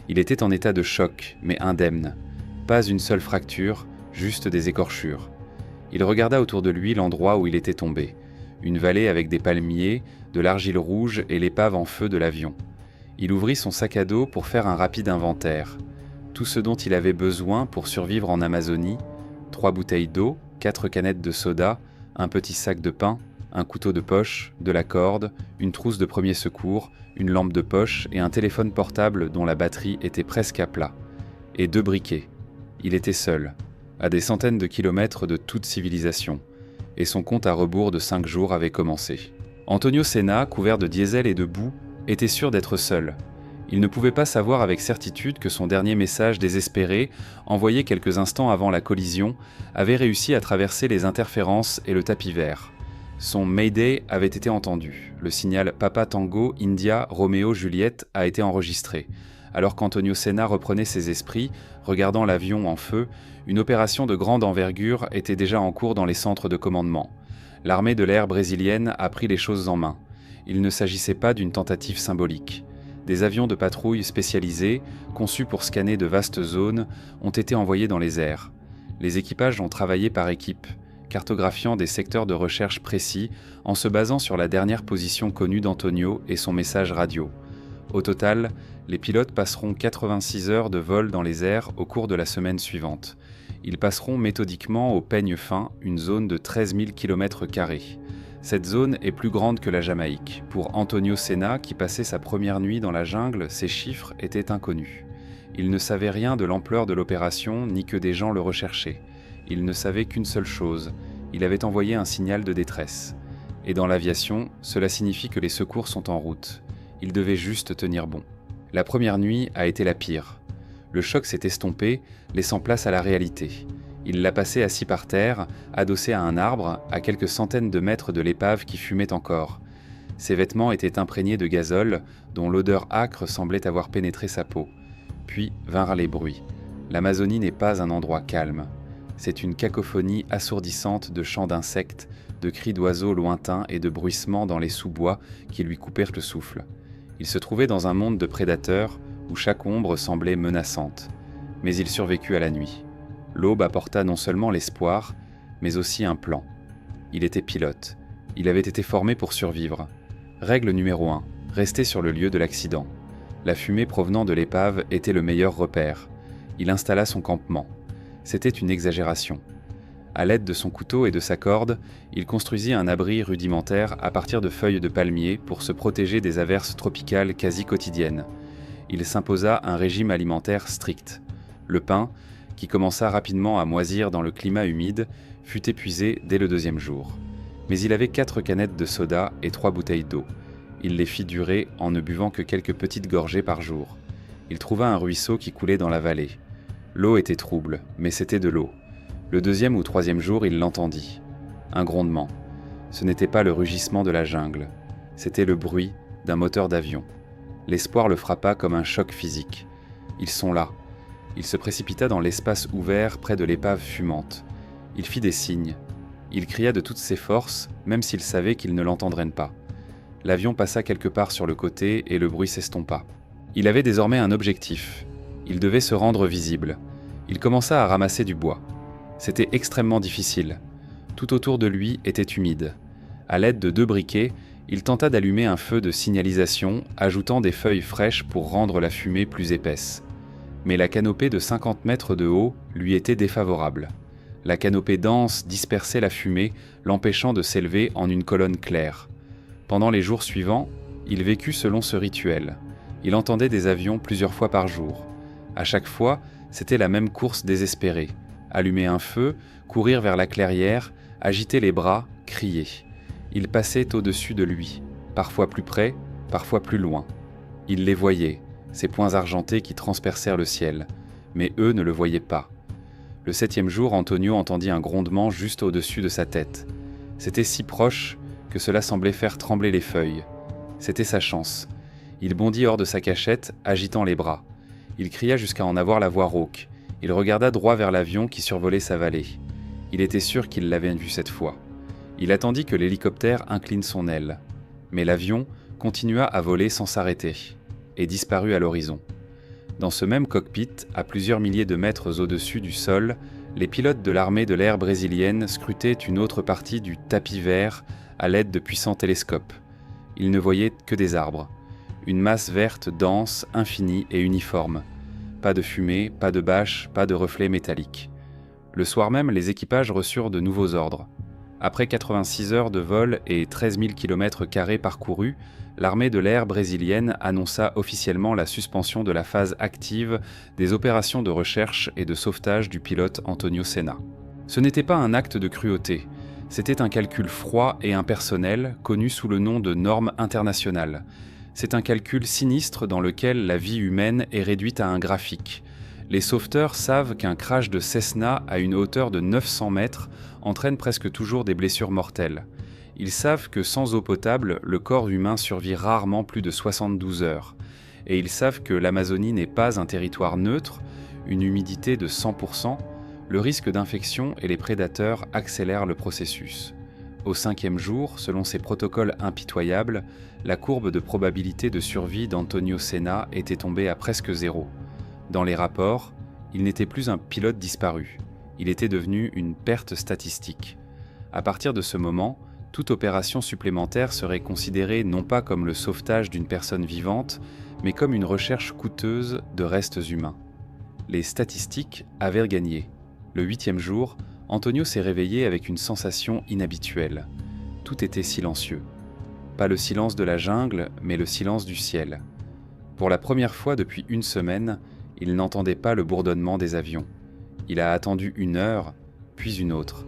Il était en état de choc, mais indemne. Pas une seule fracture, juste des écorchures. Il regarda autour de lui l'endroit où il était tombé. Une vallée avec des palmiers, de l'argile rouge et l'épave en feu de l'avion. Il ouvrit son sac à dos pour faire un rapide inventaire. Tout ce dont il avait besoin pour survivre en Amazonie, 3 bouteilles d'eau, 4 canettes de soda, un petit sac de pain, un couteau de poche, de la corde, une trousse de premier secours, une lampe de poche et un téléphone portable dont la batterie était presque à plat. Et 2 briquets. Il était seul, à des centaines de kilomètres de toute civilisation, et son compte à rebours de 5 jours avait commencé. Antonio Cena, couvert de diesel et de boue, était sûr d'être seul. Il ne pouvait pas savoir avec certitude que son dernier message désespéré, envoyé quelques instants avant la collision, avait réussi à traverser les interférences et le tapis vert. Son Mayday avait été entendu. Le signal Papa Tango, India, Roméo, Juliette a été enregistré. Alors qu'Antonio Cena reprenait ses esprits, regardant l'avion en feu, une opération de grande envergure était déjà en cours dans les centres de commandement. L'armée de l'air brésilienne a pris les choses en main. Il ne s'agissait pas d'une tentative symbolique. Des avions de patrouille spécialisés, conçus pour scanner de vastes zones, ont été envoyés dans les airs. Les équipages ont travaillé par équipe, cartographiant des secteurs de recherche précis en se basant sur la dernière position connue d'Antonio et son message radio. Au total, les pilotes passeront 86 heures de vol dans les airs au cours de la semaine suivante. Ils passeront méthodiquement au peigne fin une zone de 13 000 km². Cette zone est plus grande que la Jamaïque. Pour Antonio Senna, qui passait sa première nuit dans la jungle, ces chiffres étaient inconnus. Il ne savait rien de l'ampleur de l'opération, ni que des gens le recherchaient. Il ne savait qu'une seule chose, il avait envoyé un signal de détresse. Et dans l'aviation, cela signifie que les secours sont en route. Il devait juste tenir bon. La première nuit a été la pire. Le choc s'est estompé, laissant place à la réalité. Il l'a passé assis par terre, adossé à un arbre, à quelques centaines de mètres de l'épave qui fumait encore. Ses vêtements étaient imprégnés de gazole, dont l'odeur âcre semblait avoir pénétré sa peau. Puis vinrent les bruits. L'Amazonie n'est pas un endroit calme. C'est une cacophonie assourdissante de chants d'insectes, de cris d'oiseaux lointains et de bruissements dans les sous-bois qui lui coupèrent le souffle. Il se trouvait dans un monde de prédateurs où chaque ombre semblait menaçante. Mais il survécut à la nuit. L'aube apporta non seulement l'espoir, mais aussi un plan. Il était pilote. Il avait été formé pour survivre. Règle numéro 1, rester sur le lieu de l'accident. La fumée provenant de l'épave était le meilleur repère. Il installa son campement. C'était une exagération. À l'aide de son couteau et de sa corde, il construisit un abri rudimentaire à partir de feuilles de palmier pour se protéger des averses tropicales quasi quotidiennes. Il s'imposa un régime alimentaire strict. Le pain, qui commença rapidement à moisir dans le climat humide, fut épuisé dès le 2e jour. Mais il avait 4 canettes de soda et 3 bouteilles d'eau. Il les fit durer en ne buvant que quelques petites gorgées par jour. Il trouva un ruisseau qui coulait dans la vallée. L'eau était trouble, mais c'était de l'eau. Le 2e ou 3e jour, il l'entendit. Un grondement. Ce n'était pas le rugissement de la jungle. C'était le bruit d'un moteur d'avion. L'espoir le frappa comme un choc physique. Ils sont là. Il se précipita dans l'espace ouvert près de l'épave fumante. Il fit des signes. Il cria de toutes ses forces, même s'il savait qu'ils ne l'entendraient pas. L'avion passa quelque part sur le côté et le bruit s'estompa. Il avait désormais un objectif. Il devait se rendre visible. Il commença à ramasser du bois. C'était extrêmement difficile. Tout autour de lui était humide. À l'aide de 2 briquets, il tenta d'allumer un feu de signalisation, ajoutant des feuilles fraîches pour rendre la fumée plus épaisse. Mais la canopée de 50 mètres de haut lui était défavorable. La canopée dense dispersait la fumée, l'empêchant de s'élever en une colonne claire. Pendant les jours suivants, il vécut selon ce rituel. Il entendait des avions plusieurs fois par jour. À chaque fois, c'était la même course désespérée. Allumer un feu, courir vers la clairière, agiter les bras, crier. Ils passaient au-dessus de lui, parfois plus près, parfois plus loin. Il les voyait, ces points argentés qui transpercèrent le ciel, mais eux ne le voyaient pas. Le 7e jour, Antonio entendit un grondement juste au-dessus de sa tête. C'était si proche que cela semblait faire trembler les feuilles. C'était sa chance. Il bondit hors de sa cachette, agitant les bras. Il cria jusqu'à en avoir la voix rauque. Il regarda droit vers l'avion qui survolait sa vallée. Il était sûr qu'il l'avait vu cette fois. Il attendit que l'hélicoptère incline son aile. Mais l'avion continua à voler sans s'arrêter, et disparut à l'horizon. Dans ce même cockpit, à plusieurs milliers de mètres au-dessus du sol, les pilotes de l'armée de l'air brésilienne scrutaient une autre partie du tapis vert à l'aide de puissants télescopes. Ils ne voyaient que des arbres. Une masse verte dense, infinie et uniforme. Pas de fumée, pas de bâches, pas de reflets métalliques. Le soir même, les équipages reçurent de nouveaux ordres. Après 86 heures de vol et 13 000 km² parcourus, l'armée de l'air brésilienne annonça officiellement la suspension de la phase active des opérations de recherche et de sauvetage du pilote Antonio Senna. Ce n'était pas un acte de cruauté, c'était un calcul froid et impersonnel connu sous le nom de normes internationales. C'est un calcul sinistre dans lequel la vie humaine est réduite à un graphique. Les sauveteurs savent qu'un crash de Cessna à une hauteur de 900 mètres entraîne presque toujours des blessures mortelles. Ils savent que sans eau potable, le corps humain survit rarement plus de 72 heures. Et ils savent que l'Amazonie n'est pas un territoire neutre, une humidité de 100%, le risque d'infection et les prédateurs accélèrent le processus. Au 5e jour, selon ces protocoles impitoyables, la courbe de probabilité de survie d'Antonio Senna était tombée à presque 0. Dans les rapports, il n'était plus un pilote disparu. Il était devenu une perte statistique. À partir de ce moment, toute opération supplémentaire serait considérée non pas comme le sauvetage d'une personne vivante, mais comme une recherche coûteuse de restes humains. Les statistiques avaient gagné. Le 8e jour, Antonio s'est réveillé avec une sensation inhabituelle. Tout était silencieux. Pas le silence de la jungle, mais le silence du ciel. Pour la première fois depuis une semaine, il n'entendait pas le bourdonnement des avions. Il a attendu 1 heure, puis une autre.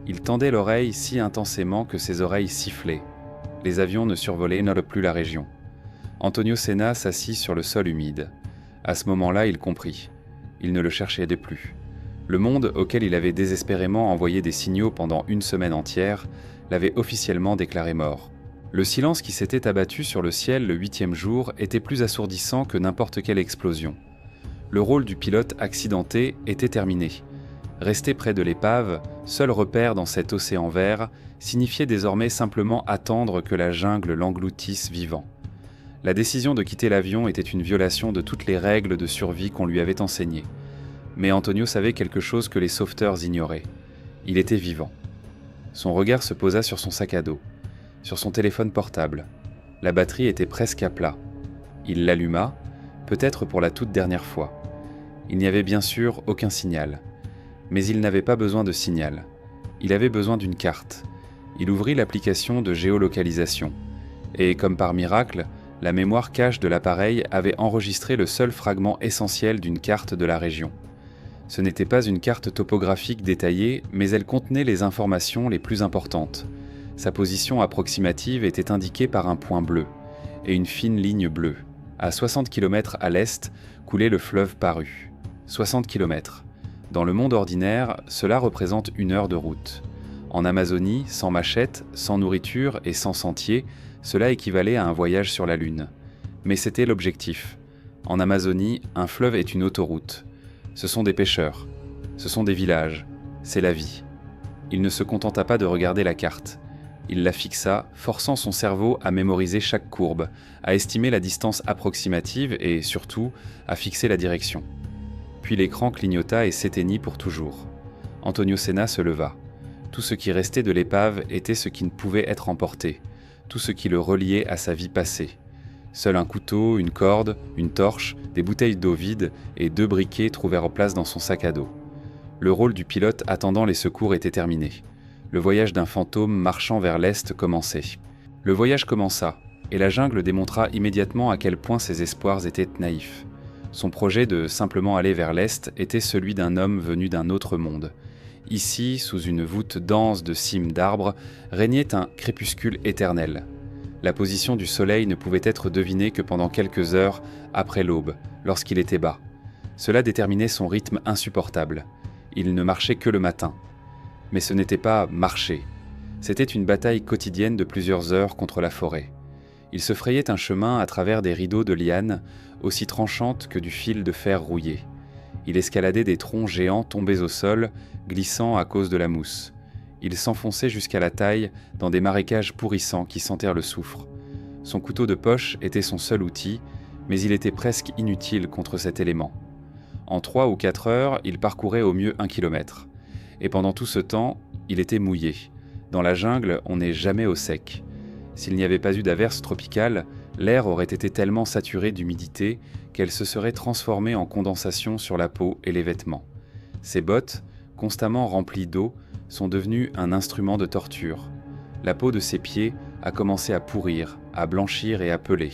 Il tendait l'oreille si intensément que ses oreilles sifflaient. Les avions ne survolaient plus la région. Antonio Senna s'assit sur le sol humide. À ce moment-là, il comprit. Il ne le cherchait plus. Le monde auquel il avait désespérément envoyé des signaux pendant 1 semaine entière l'avait officiellement déclaré mort. Le silence qui s'était abattu sur le ciel le 8e jour était plus assourdissant que n'importe quelle explosion. Le rôle du pilote accidenté était terminé. Rester près de l'épave, seul repère dans cet océan vert, signifiait désormais simplement attendre que la jungle l'engloutisse vivant. La décision de quitter l'avion était une violation de toutes les règles de survie qu'on lui avait enseignées. Mais Antonio savait quelque chose que les sauveteurs ignoraient. Il était vivant. Son regard se posa sur son sac à dos, sur son téléphone portable. La batterie était presque à plat. Il l'alluma, peut-être pour la toute dernière fois. Il n'y avait bien sûr aucun signal. Mais il n'avait pas besoin de signal. Il avait besoin d'une carte. Il ouvrit l'application de géolocalisation. Et comme par miracle, la mémoire cache de l'appareil avait enregistré le seul fragment essentiel d'une carte de la région. Ce n'était pas une carte topographique détaillée, mais elle contenait les informations les plus importantes. Sa position approximative était indiquée par un point bleu et une fine ligne bleue. À 60 km à l'est coulait le fleuve Paru. 60 km. Dans le monde ordinaire, cela représente 1 heure de route. En Amazonie, sans machette, sans nourriture et sans sentier, cela équivalait à un voyage sur la Lune. Mais c'était l'objectif. En Amazonie, un fleuve est une autoroute. Ce sont des pêcheurs, ce sont des villages, c'est la vie. Il ne se contenta pas de regarder la carte. Il la fixa, forçant son cerveau à mémoriser chaque courbe, à estimer la distance approximative et, surtout, à fixer la direction. Puis l'écran clignota et s'éteignit pour toujours. Antonio Senna se leva. Tout ce qui restait de l'épave était ce qui ne pouvait être emporté, tout ce qui le reliait à sa vie passée. Seul un couteau, une corde, une torche, des bouteilles d'eau vides et 2 briquets trouvèrent place dans son sac à dos. Le rôle du pilote attendant les secours était terminé. Le voyage d'un fantôme marchant vers l'est commençait. Le voyage commença, et la jungle démontra immédiatement à quel point ses espoirs étaient naïfs. Son projet de simplement aller vers l'est était celui d'un homme venu d'un autre monde. Ici, sous une voûte dense de cimes d'arbres, régnait un crépuscule éternel. La position du soleil ne pouvait être devinée que pendant quelques heures après l'aube, lorsqu'il était bas. Cela déterminait son rythme insupportable. Il ne marchait que le matin. Mais ce n'était pas marcher. C'était une bataille quotidienne de plusieurs heures contre la forêt. Il se frayait un chemin à travers des rideaux de lianes, aussi tranchantes que du fil de fer rouillé. Il escaladait des troncs géants tombés au sol, glissant à cause de la mousse. Il s'enfonçait jusqu'à la taille dans des marécages pourrissants qui sentèrent le soufre. Son couteau de poche était son seul outil, mais il était presque inutile contre cet élément. En 3 ou 4 heures, il parcourait au mieux 1 kilomètre. Et pendant tout ce temps, il était mouillé. Dans la jungle, on n'est jamais au sec. S'il n'y avait pas eu d'averse tropicale, l'air aurait été tellement saturé d'humidité qu'elle se serait transformée en condensation sur la peau et les vêtements. Ses bottes, constamment remplies d'eau, sont devenues un instrument de torture. La peau de ses pieds a commencé à pourrir, à blanchir et à peler.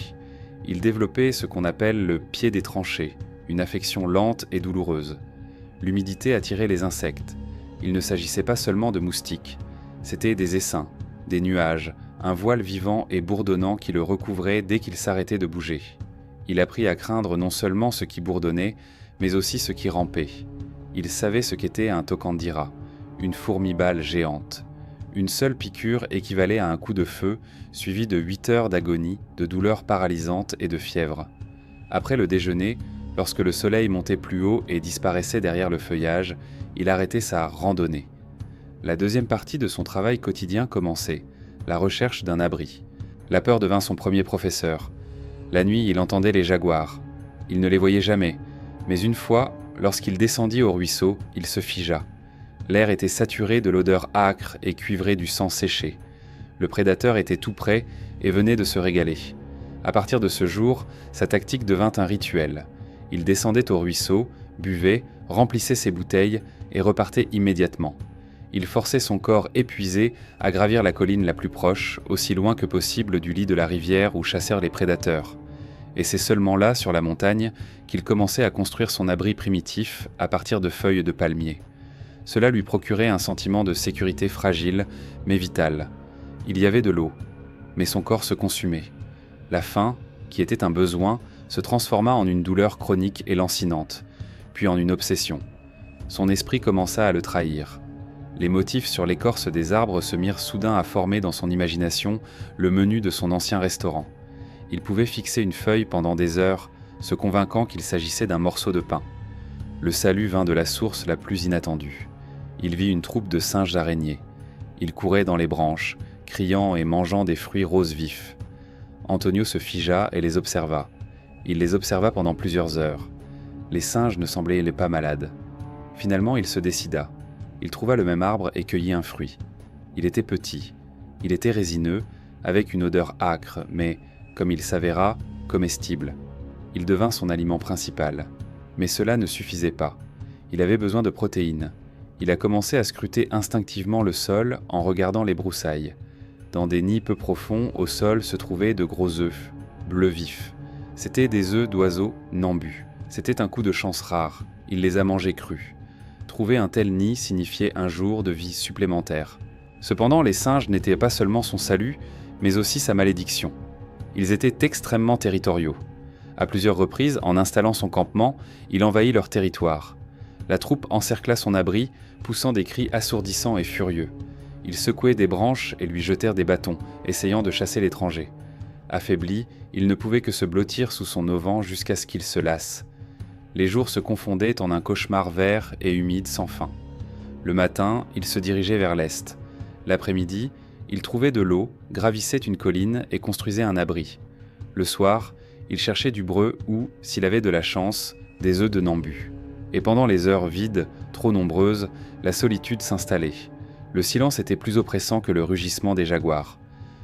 Il développait ce qu'on appelle le pied des tranchées, une affection lente et douloureuse. L'humidité attirait les insectes. Il ne s'agissait pas seulement de moustiques. C'étaient des essaims, des nuages, un voile vivant et bourdonnant qui le recouvrait dès qu'il s'arrêtait de bouger. Il apprit à craindre non seulement ce qui bourdonnait, mais aussi ce qui rampait. Il savait ce qu'était un tokandira, une fourmi-balle géante. Une seule piqûre équivalait à un coup de feu, suivi de 8 heures d'agonie, de douleurs paralysantes et de fièvre. Après le déjeuner, lorsque le soleil montait plus haut et disparaissait derrière le feuillage, il arrêtait sa randonnée. La deuxième partie de son travail quotidien commençait, la recherche d'un abri. La peur devint son premier professeur. La nuit, il entendait les jaguars. Il ne les voyait jamais, mais une fois, lorsqu'il descendit au ruisseau, il se figea. L'air était saturé de l'odeur âcre et cuivrée du sang séché. Le prédateur était tout prêt et venait de se régaler. À partir de ce jour, sa tactique devint un rituel. Il descendait au ruisseau, buvait, remplissait ses bouteilles et repartait immédiatement. Il forçait son corps épuisé à gravir la colline la plus proche, aussi loin que possible du lit de la rivière où chassèrent les prédateurs. Et c'est seulement là, sur la montagne, qu'il commençait à construire son abri primitif à partir de feuilles de palmier. Cela lui procurait un sentiment de sécurité fragile, mais vital. Il y avait de l'eau, mais son corps se consumait. La faim, qui était un besoin, se transforma en une douleur chronique et lancinante, puis en une obsession. Son esprit commença à le trahir. Les motifs sur l'écorce des arbres se mirent soudain à former dans son imagination le menu de son ancien restaurant. Il pouvait fixer une feuille pendant des heures, se convainquant qu'il s'agissait d'un morceau de pain. Le salut vint de la source la plus inattendue. Il vit une troupe de singes araignées. Ils couraient dans les branches, criant et mangeant des fruits roses vifs. Antonio se figea et les observa. Il les observa pendant plusieurs heures. Les singes ne semblaient pas malades. Finalement, il se décida. Il trouva le même arbre et cueillit un fruit. Il était petit. Il était résineux, avec une odeur âcre, mais, comme il s'avéra, comestible. Il devint son aliment principal. Mais cela ne suffisait pas. Il avait besoin de protéines. Il a commencé à scruter instinctivement le sol en regardant les broussailles. Dans des nids peu profonds, au sol se trouvaient de gros œufs, bleus vifs. C'étaient des œufs d'oiseaux nambus. C'était un coup de chance rare. Il les a mangés crus. Trouver un tel nid signifiait un jour de vie supplémentaire. Cependant, les singes n'étaient pas seulement son salut, mais aussi sa malédiction. Ils étaient extrêmement territoriaux. À plusieurs reprises, en installant son campement, il envahit leur territoire. La troupe encercla son abri, poussant des cris assourdissants et furieux. Ils secouaient des branches et lui jetèrent des bâtons, essayant de chasser l'étranger. Affaibli, il ne pouvait que se blottir sous son auvent jusqu'à ce qu'il se lasse. Les jours se confondaient en un cauchemar vert et humide sans fin. Le matin, il se dirigeait vers l'est. L'après-midi, il trouvait de l'eau, gravissait une colline et construisait un abri. Le soir, il cherchait du breu ou, s'il avait de la chance, des œufs de nambu. Et pendant les heures vides, trop nombreuses, la solitude s'installait. Le silence était plus oppressant que le rugissement des jaguars.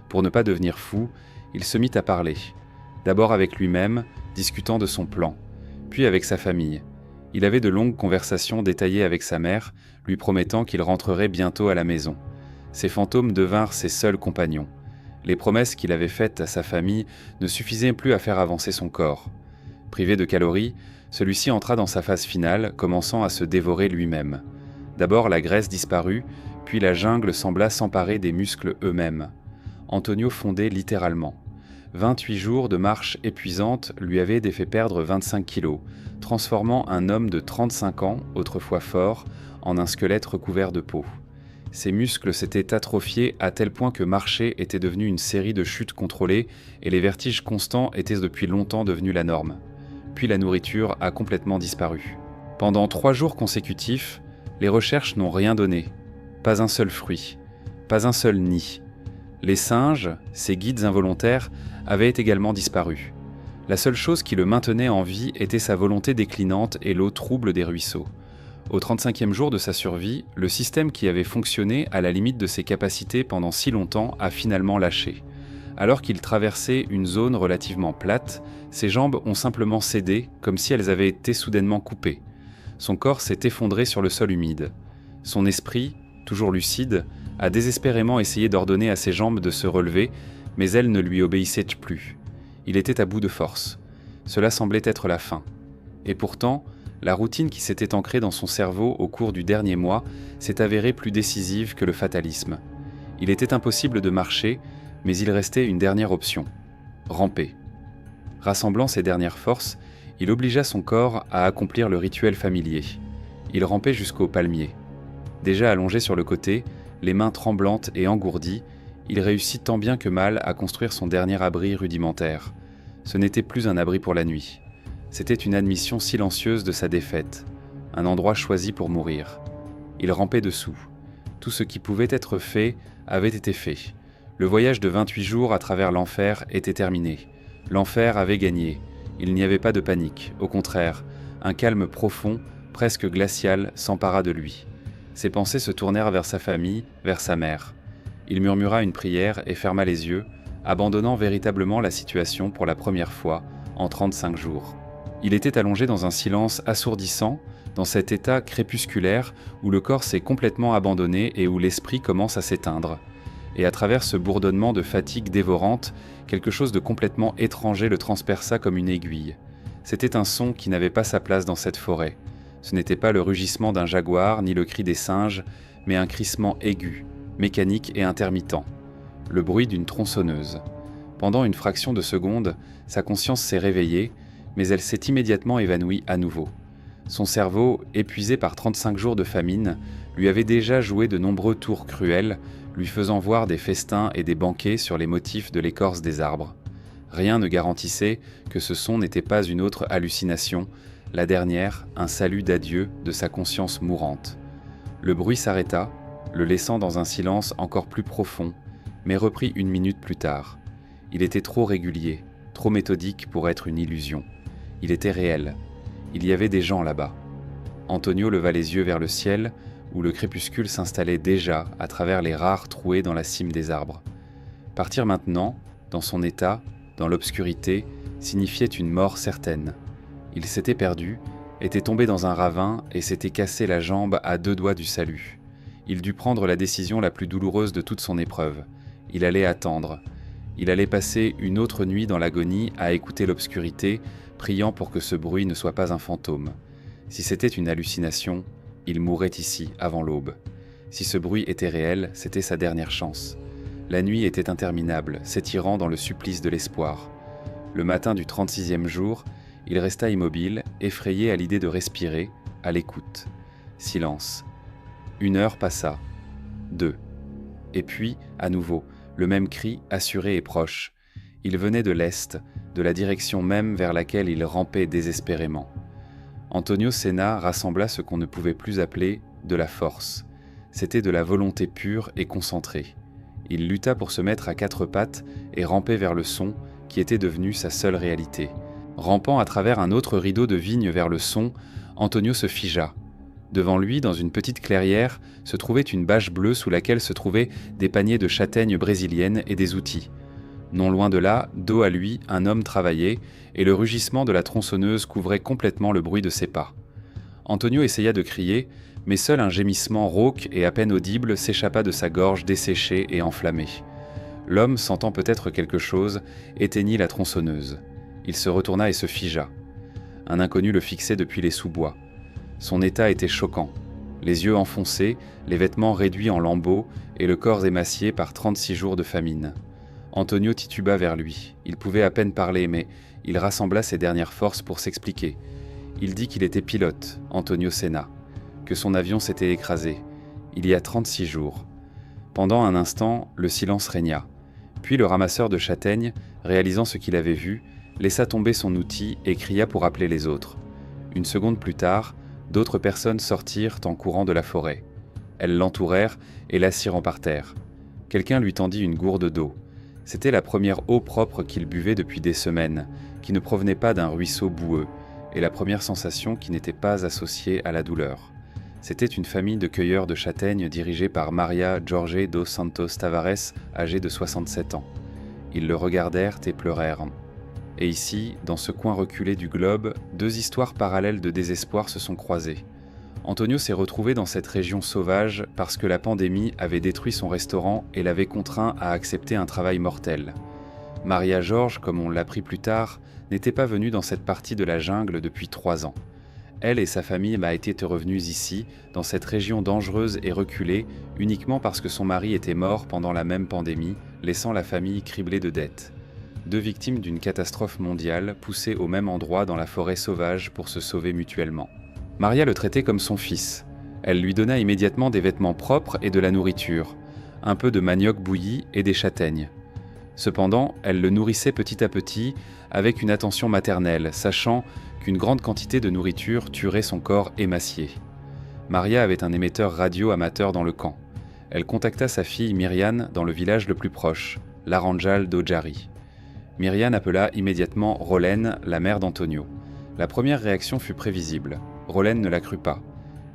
Pour ne pas devenir fou, il se mit à parler. D'abord avec lui-même, discutant de son plan, puis avec sa famille. Il avait de longues conversations détaillées avec sa mère, lui promettant qu'il rentrerait bientôt à la maison. Ces fantômes devinrent ses seuls compagnons. Les promesses qu'il avait faites à sa famille ne suffisaient plus à faire avancer son corps. Privé de calories, celui-ci entra dans sa phase finale, commençant à se dévorer lui-même. D'abord la graisse disparut, puis la jungle sembla s'emparer des muscles eux-mêmes. Antonio fondait littéralement. 28 jours de marche épuisante lui avaient fait perdre 25 kilos, transformant un homme de 35 ans, autrefois fort, en un squelette recouvert de peau. Ses muscles s'étaient atrophiés à tel point que marcher était devenu une série de chutes contrôlées et les vertiges constants étaient depuis longtemps devenus la norme. Puis la nourriture a complètement disparu. Pendant 3 jours consécutifs, les recherches n'ont rien donné. Pas un seul fruit, pas un seul nid. Les singes, ses guides involontaires, avaient également disparu. La seule chose qui le maintenait en vie était sa volonté déclinante et l'eau trouble des ruisseaux. Au 35e jour de sa survie, le système qui avait fonctionné à la limite de ses capacités pendant si longtemps a finalement lâché. Alors qu'il traversait une zone relativement plate, ses jambes ont simplement cédé, comme si elles avaient été soudainement coupées. Son corps s'est effondré sur le sol humide. Son esprit, toujours lucide, a désespérément essayé d'ordonner à ses jambes de se relever, mais elles ne lui obéissaient plus. Il était à bout de force. Cela semblait être la fin. Et pourtant, la routine qui s'était ancrée dans son cerveau au cours du dernier mois s'est avérée plus décisive que le fatalisme. Il était impossible de marcher, mais il restait une dernière option : ramper. Rassemblant ses dernières forces, il obligea son corps à accomplir le rituel familier. Il rampait jusqu'au palmier. Déjà allongé sur le côté, les mains tremblantes et engourdies, il réussit tant bien que mal à construire son dernier abri rudimentaire. Ce n'était plus un abri pour la nuit. C'était une admission silencieuse de sa défaite, un endroit choisi pour mourir. Il rampait dessous. Tout ce qui pouvait être fait avait été fait. Le voyage de 28 jours à travers l'enfer était terminé. L'enfer avait gagné. Il n'y avait pas de panique. Au contraire, un calme profond, presque glacial, s'empara de lui. Ses pensées se tournèrent vers sa famille, vers sa mère. Il murmura une prière et ferma les yeux, abandonnant véritablement la situation pour la première fois en 35 jours. Il était allongé dans un silence assourdissant, dans cet état crépusculaire où le corps s'est complètement abandonné et où l'esprit commence à s'éteindre. Et à travers ce bourdonnement de fatigue dévorante, quelque chose de complètement étranger le transperça comme une aiguille. C'était un son qui n'avait pas sa place dans cette forêt. Ce n'était pas le rugissement d'un jaguar ni le cri des singes, mais un crissement aigu, mécanique et intermittent. Le bruit d'une tronçonneuse. Pendant une fraction de seconde, sa conscience s'est réveillée, mais elle s'est immédiatement évanouie à nouveau. Son cerveau, épuisé par 35 jours de famine, lui avait déjà joué de nombreux tours cruels, lui faisant voir des festins et des banquets sur les motifs de l'écorce des arbres. Rien ne garantissait que ce son n'était pas une autre hallucination, la dernière, un salut d'adieu de sa conscience mourante. Le bruit s'arrêta, le laissant dans un silence encore plus profond, mais reprit une minute plus tard. Il était trop régulier, trop méthodique pour être une illusion. Il était réel. Il y avait des gens là-bas. Antonio leva les yeux vers le ciel, où le crépuscule s'installait déjà à travers les rares trouées dans la cime des arbres. Partir maintenant, dans son état, dans l'obscurité, signifiait une mort certaine. Il s'était perdu, était tombé dans un ravin et s'était cassé la jambe à 2 doigts du salut. Il dut prendre la décision la plus douloureuse de toute son épreuve. Il allait attendre. Il allait passer une autre nuit dans l'agonie à écouter l'obscurité, priant pour que ce bruit ne soit pas un fantôme. Si c'était une hallucination, il mourrait ici avant l'aube. Si ce bruit était réel, c'était sa dernière chance. La nuit était interminable, s'étirant dans le supplice de l'espoir. Le matin du 36e jour, il resta immobile, effrayé à l'idée de respirer, à l'écoute. Silence. 1 heure passa. 2. Et puis, à nouveau, le même cri assuré et proche. Il venait de l'est, de la direction même vers laquelle il rampait désespérément. Antonio Senna rassembla ce qu'on ne pouvait plus appeler de la force. C'était de la volonté pure et concentrée. Il lutta pour se mettre à 4 pattes et ramper vers le son qui était devenu sa seule réalité. Rampant à travers un autre rideau de vigne vers le son, Antonio se figea. Devant lui, dans une petite clairière, se trouvait une bâche bleue sous laquelle se trouvaient des paniers de châtaignes brésiliennes et des outils. Non loin de là, dos à lui, un homme travaillait, et le rugissement de la tronçonneuse couvrait complètement le bruit de ses pas. Antonio essaya de crier, mais seul un gémissement rauque et à peine audible s'échappa de sa gorge desséchée et enflammée. L'homme, sentant peut-être quelque chose, éteignit la tronçonneuse. Il se retourna et se figea. Un inconnu le fixait depuis les sous-bois. Son état était choquant. Les yeux enfoncés, les vêtements réduits en lambeaux et le corps émacié par 36 jours de famine. Antonio tituba vers lui. Il pouvait à peine parler, mais il rassembla ses dernières forces pour s'expliquer. Il dit qu'il était pilote, Antonio Senna, que son avion s'était écrasé, il y a 36 jours. Pendant un instant, le silence régna. Puis le ramasseur de châtaignes, réalisant ce qu'il avait vu, laissa tomber son outil et cria pour appeler les autres. Une seconde plus tard, d'autres personnes sortirent en courant de la forêt. Elles l'entourèrent et l'assirent par terre. Quelqu'un lui tendit une gourde d'eau. C'était la première eau propre qu'il buvait depuis des semaines, qui ne provenait pas d'un ruisseau boueux, et la première sensation qui n'était pas associée à la douleur. C'était une famille de cueilleurs de châtaignes dirigée par Maria Jorge dos Santos Tavares, âgée de 67 ans. Ils le regardèrent et pleurèrent. Et ici, dans ce coin reculé du globe, 2 histoires parallèles de désespoir se sont croisées. Antonio s'est retrouvé dans cette région sauvage parce que la pandémie avait détruit son restaurant et l'avait contraint à accepter un travail mortel. Maria Jorge, comme on l'apprit plus tard, n'était pas venue dans cette partie de la jungle depuis 3 ans. Elle et sa famille étaient revenues ici, dans cette région dangereuse et reculée, uniquement parce que son mari était mort pendant la même pandémie, laissant la famille criblée de dettes. 2 victimes d'une catastrophe mondiale poussées au même endroit dans la forêt sauvage pour se sauver mutuellement. Maria le traitait comme son fils. Elle lui donna immédiatement des vêtements propres et de la nourriture, un peu de manioc bouilli et des châtaignes. Cependant, elle le nourrissait petit à petit avec une attention maternelle, sachant qu'une grande quantité de nourriture tuerait son corps émacié. Maria avait un émetteur radio amateur dans le camp. Elle contacta sa fille Myriane dans le village le plus proche, l'Aranjal do Jari. Myriane appela immédiatement Rolène, la mère d'Antonio. La première réaction fut prévisible. Rolène ne la crut pas.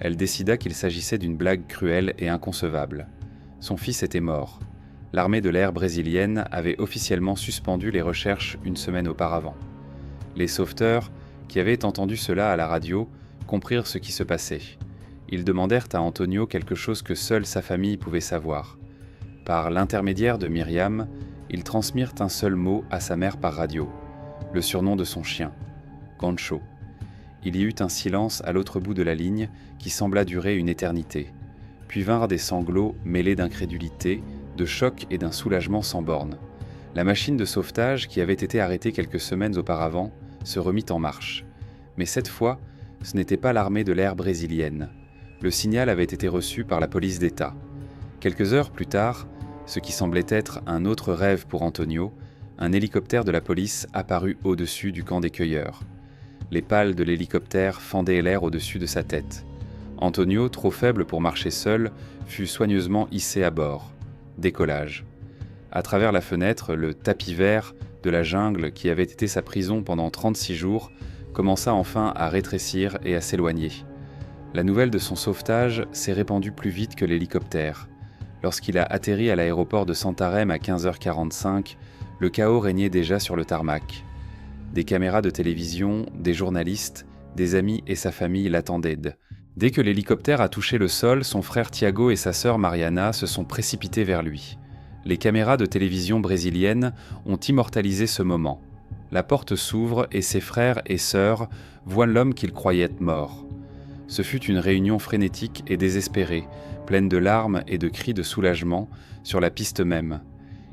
elle décida qu'il s'agissait d'une blague cruelle et inconcevable. Son fils était mort. L'armée de l'air brésilienne avait officiellement suspendu les recherches une semaine auparavant. Les sauveteurs, qui avaient entendu cela à la radio, comprirent ce qui se passait. Ils demandèrent à Antonio quelque chose que seule sa famille pouvait savoir. Par l'intermédiaire de Myriam, ils transmirent un seul mot à sa mère par radio, le surnom de son chien, Gancho. Il y eut un silence à l'autre bout de la ligne qui sembla durer une éternité. Puis vinrent des sanglots mêlés d'incrédulité, de choc et d'un soulagement sans bornes. La machine de sauvetage, qui avait été arrêtée quelques semaines auparavant, se remit en marche. Mais cette fois, ce n'était pas l'armée de l'air brésilienne. Le signal avait été reçu par la police d'État. Quelques heures plus tard, ce qui semblait être un autre rêve pour Antonio, un hélicoptère de la police apparut au-dessus du camp des cueilleurs. Les pales de l'hélicoptère fendaient l'air au-dessus de sa tête. Antonio, trop faible pour marcher seul, fut soigneusement hissé à bord. Décollage. À travers la fenêtre, le tapis vert de la jungle qui avait été sa prison pendant 36 jours commença enfin à rétrécir et à s'éloigner. La nouvelle de son sauvetage s'est répandue plus vite que l'hélicoptère. Lorsqu'il a atterri à l'aéroport de Santarém à 15h45, le chaos régnait déjà sur le tarmac. Des caméras de télévision, des journalistes, des amis et sa famille l'attendaient. Dès que l'hélicoptère a touché le sol, son frère Thiago et sa sœur Mariana se sont précipités vers lui. Les caméras de télévision brésiliennes ont immortalisé ce moment. La porte s'ouvre et ses frères et sœurs voient l'homme qu'ils croyaient mort. Ce fut une réunion frénétique et désespérée, pleine de larmes et de cris de soulagement, sur la piste même.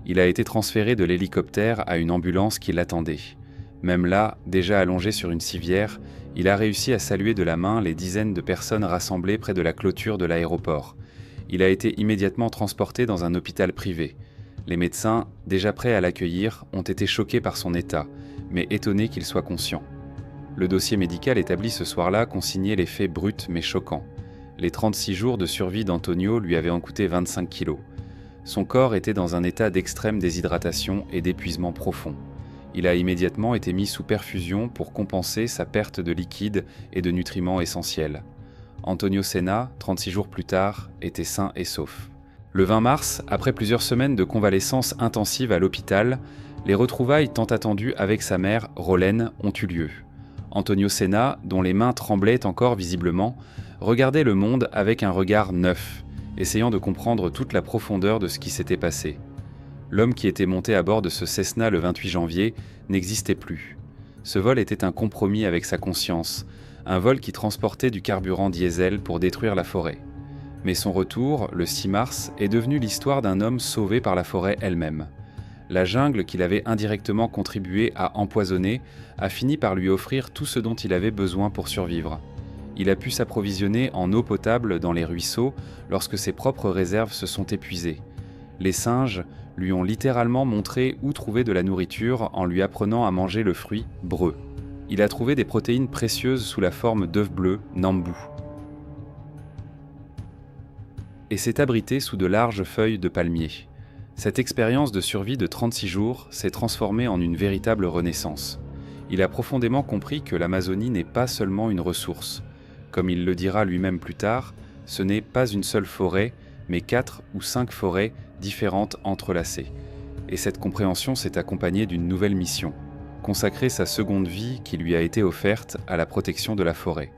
Il a été transféré de l'hélicoptère à une ambulance qui l'attendait. Même là, déjà allongé sur une civière, il a réussi à saluer de la main les dizaines de personnes rassemblées près de la clôture de l'aéroport. Il a été immédiatement transporté dans un hôpital privé. Les médecins, déjà prêts à l'accueillir, ont été choqués par son état, mais étonnés qu'il soit conscient. Le dossier médical établi ce soir-là consignait les faits bruts mais choquants. Les 36 jours de survie d'Antonio lui avaient en coûté 25 kilos. Son corps était dans un état d'extrême déshydratation et d'épuisement profond. Il a immédiatement été mis sous perfusion pour compenser sa perte de liquide et de nutriments essentiels. Antonio Senna, 36 jours plus tard, était sain et sauf. Le 20 mars, après plusieurs semaines de convalescence intensive à l'hôpital, les retrouvailles tant attendues avec sa mère, Rolene, ont eu lieu. Antonio Senna, dont les mains tremblaient encore visiblement, regardait le monde avec un regard neuf, essayant de comprendre toute la profondeur de ce qui s'était passé. L'homme qui était monté à bord de ce Cessna le 28 janvier n'existait plus. Ce vol était un compromis avec sa conscience, un vol qui transportait du carburant diesel pour détruire la forêt. Mais son retour, le 6 mars, est devenu l'histoire d'un homme sauvé par la forêt elle-même. La jungle qu'il avait indirectement contribué à empoisonner a fini par lui offrir tout ce dont il avait besoin pour survivre. Il a pu s'approvisionner en eau potable dans les ruisseaux lorsque ses propres réserves se sont épuisées. Les singes lui ont littéralement montré où trouver de la nourriture en lui apprenant à manger le fruit breu. Il a trouvé des protéines précieuses sous la forme d'œufs bleus, nambu, et s'est abrité sous de larges feuilles de palmier. Cette expérience de survie de 36 jours s'est transformée en une véritable renaissance. Il a profondément compris que l'Amazonie n'est pas seulement une ressource. Comme il le dira lui-même plus tard, ce n'est pas une seule forêt, mais 4 ou 5 forêts différentes entrelacées. Et cette compréhension s'est accompagnée d'une nouvelle mission, consacrer sa seconde vie qui lui a été offerte à la protection de la forêt.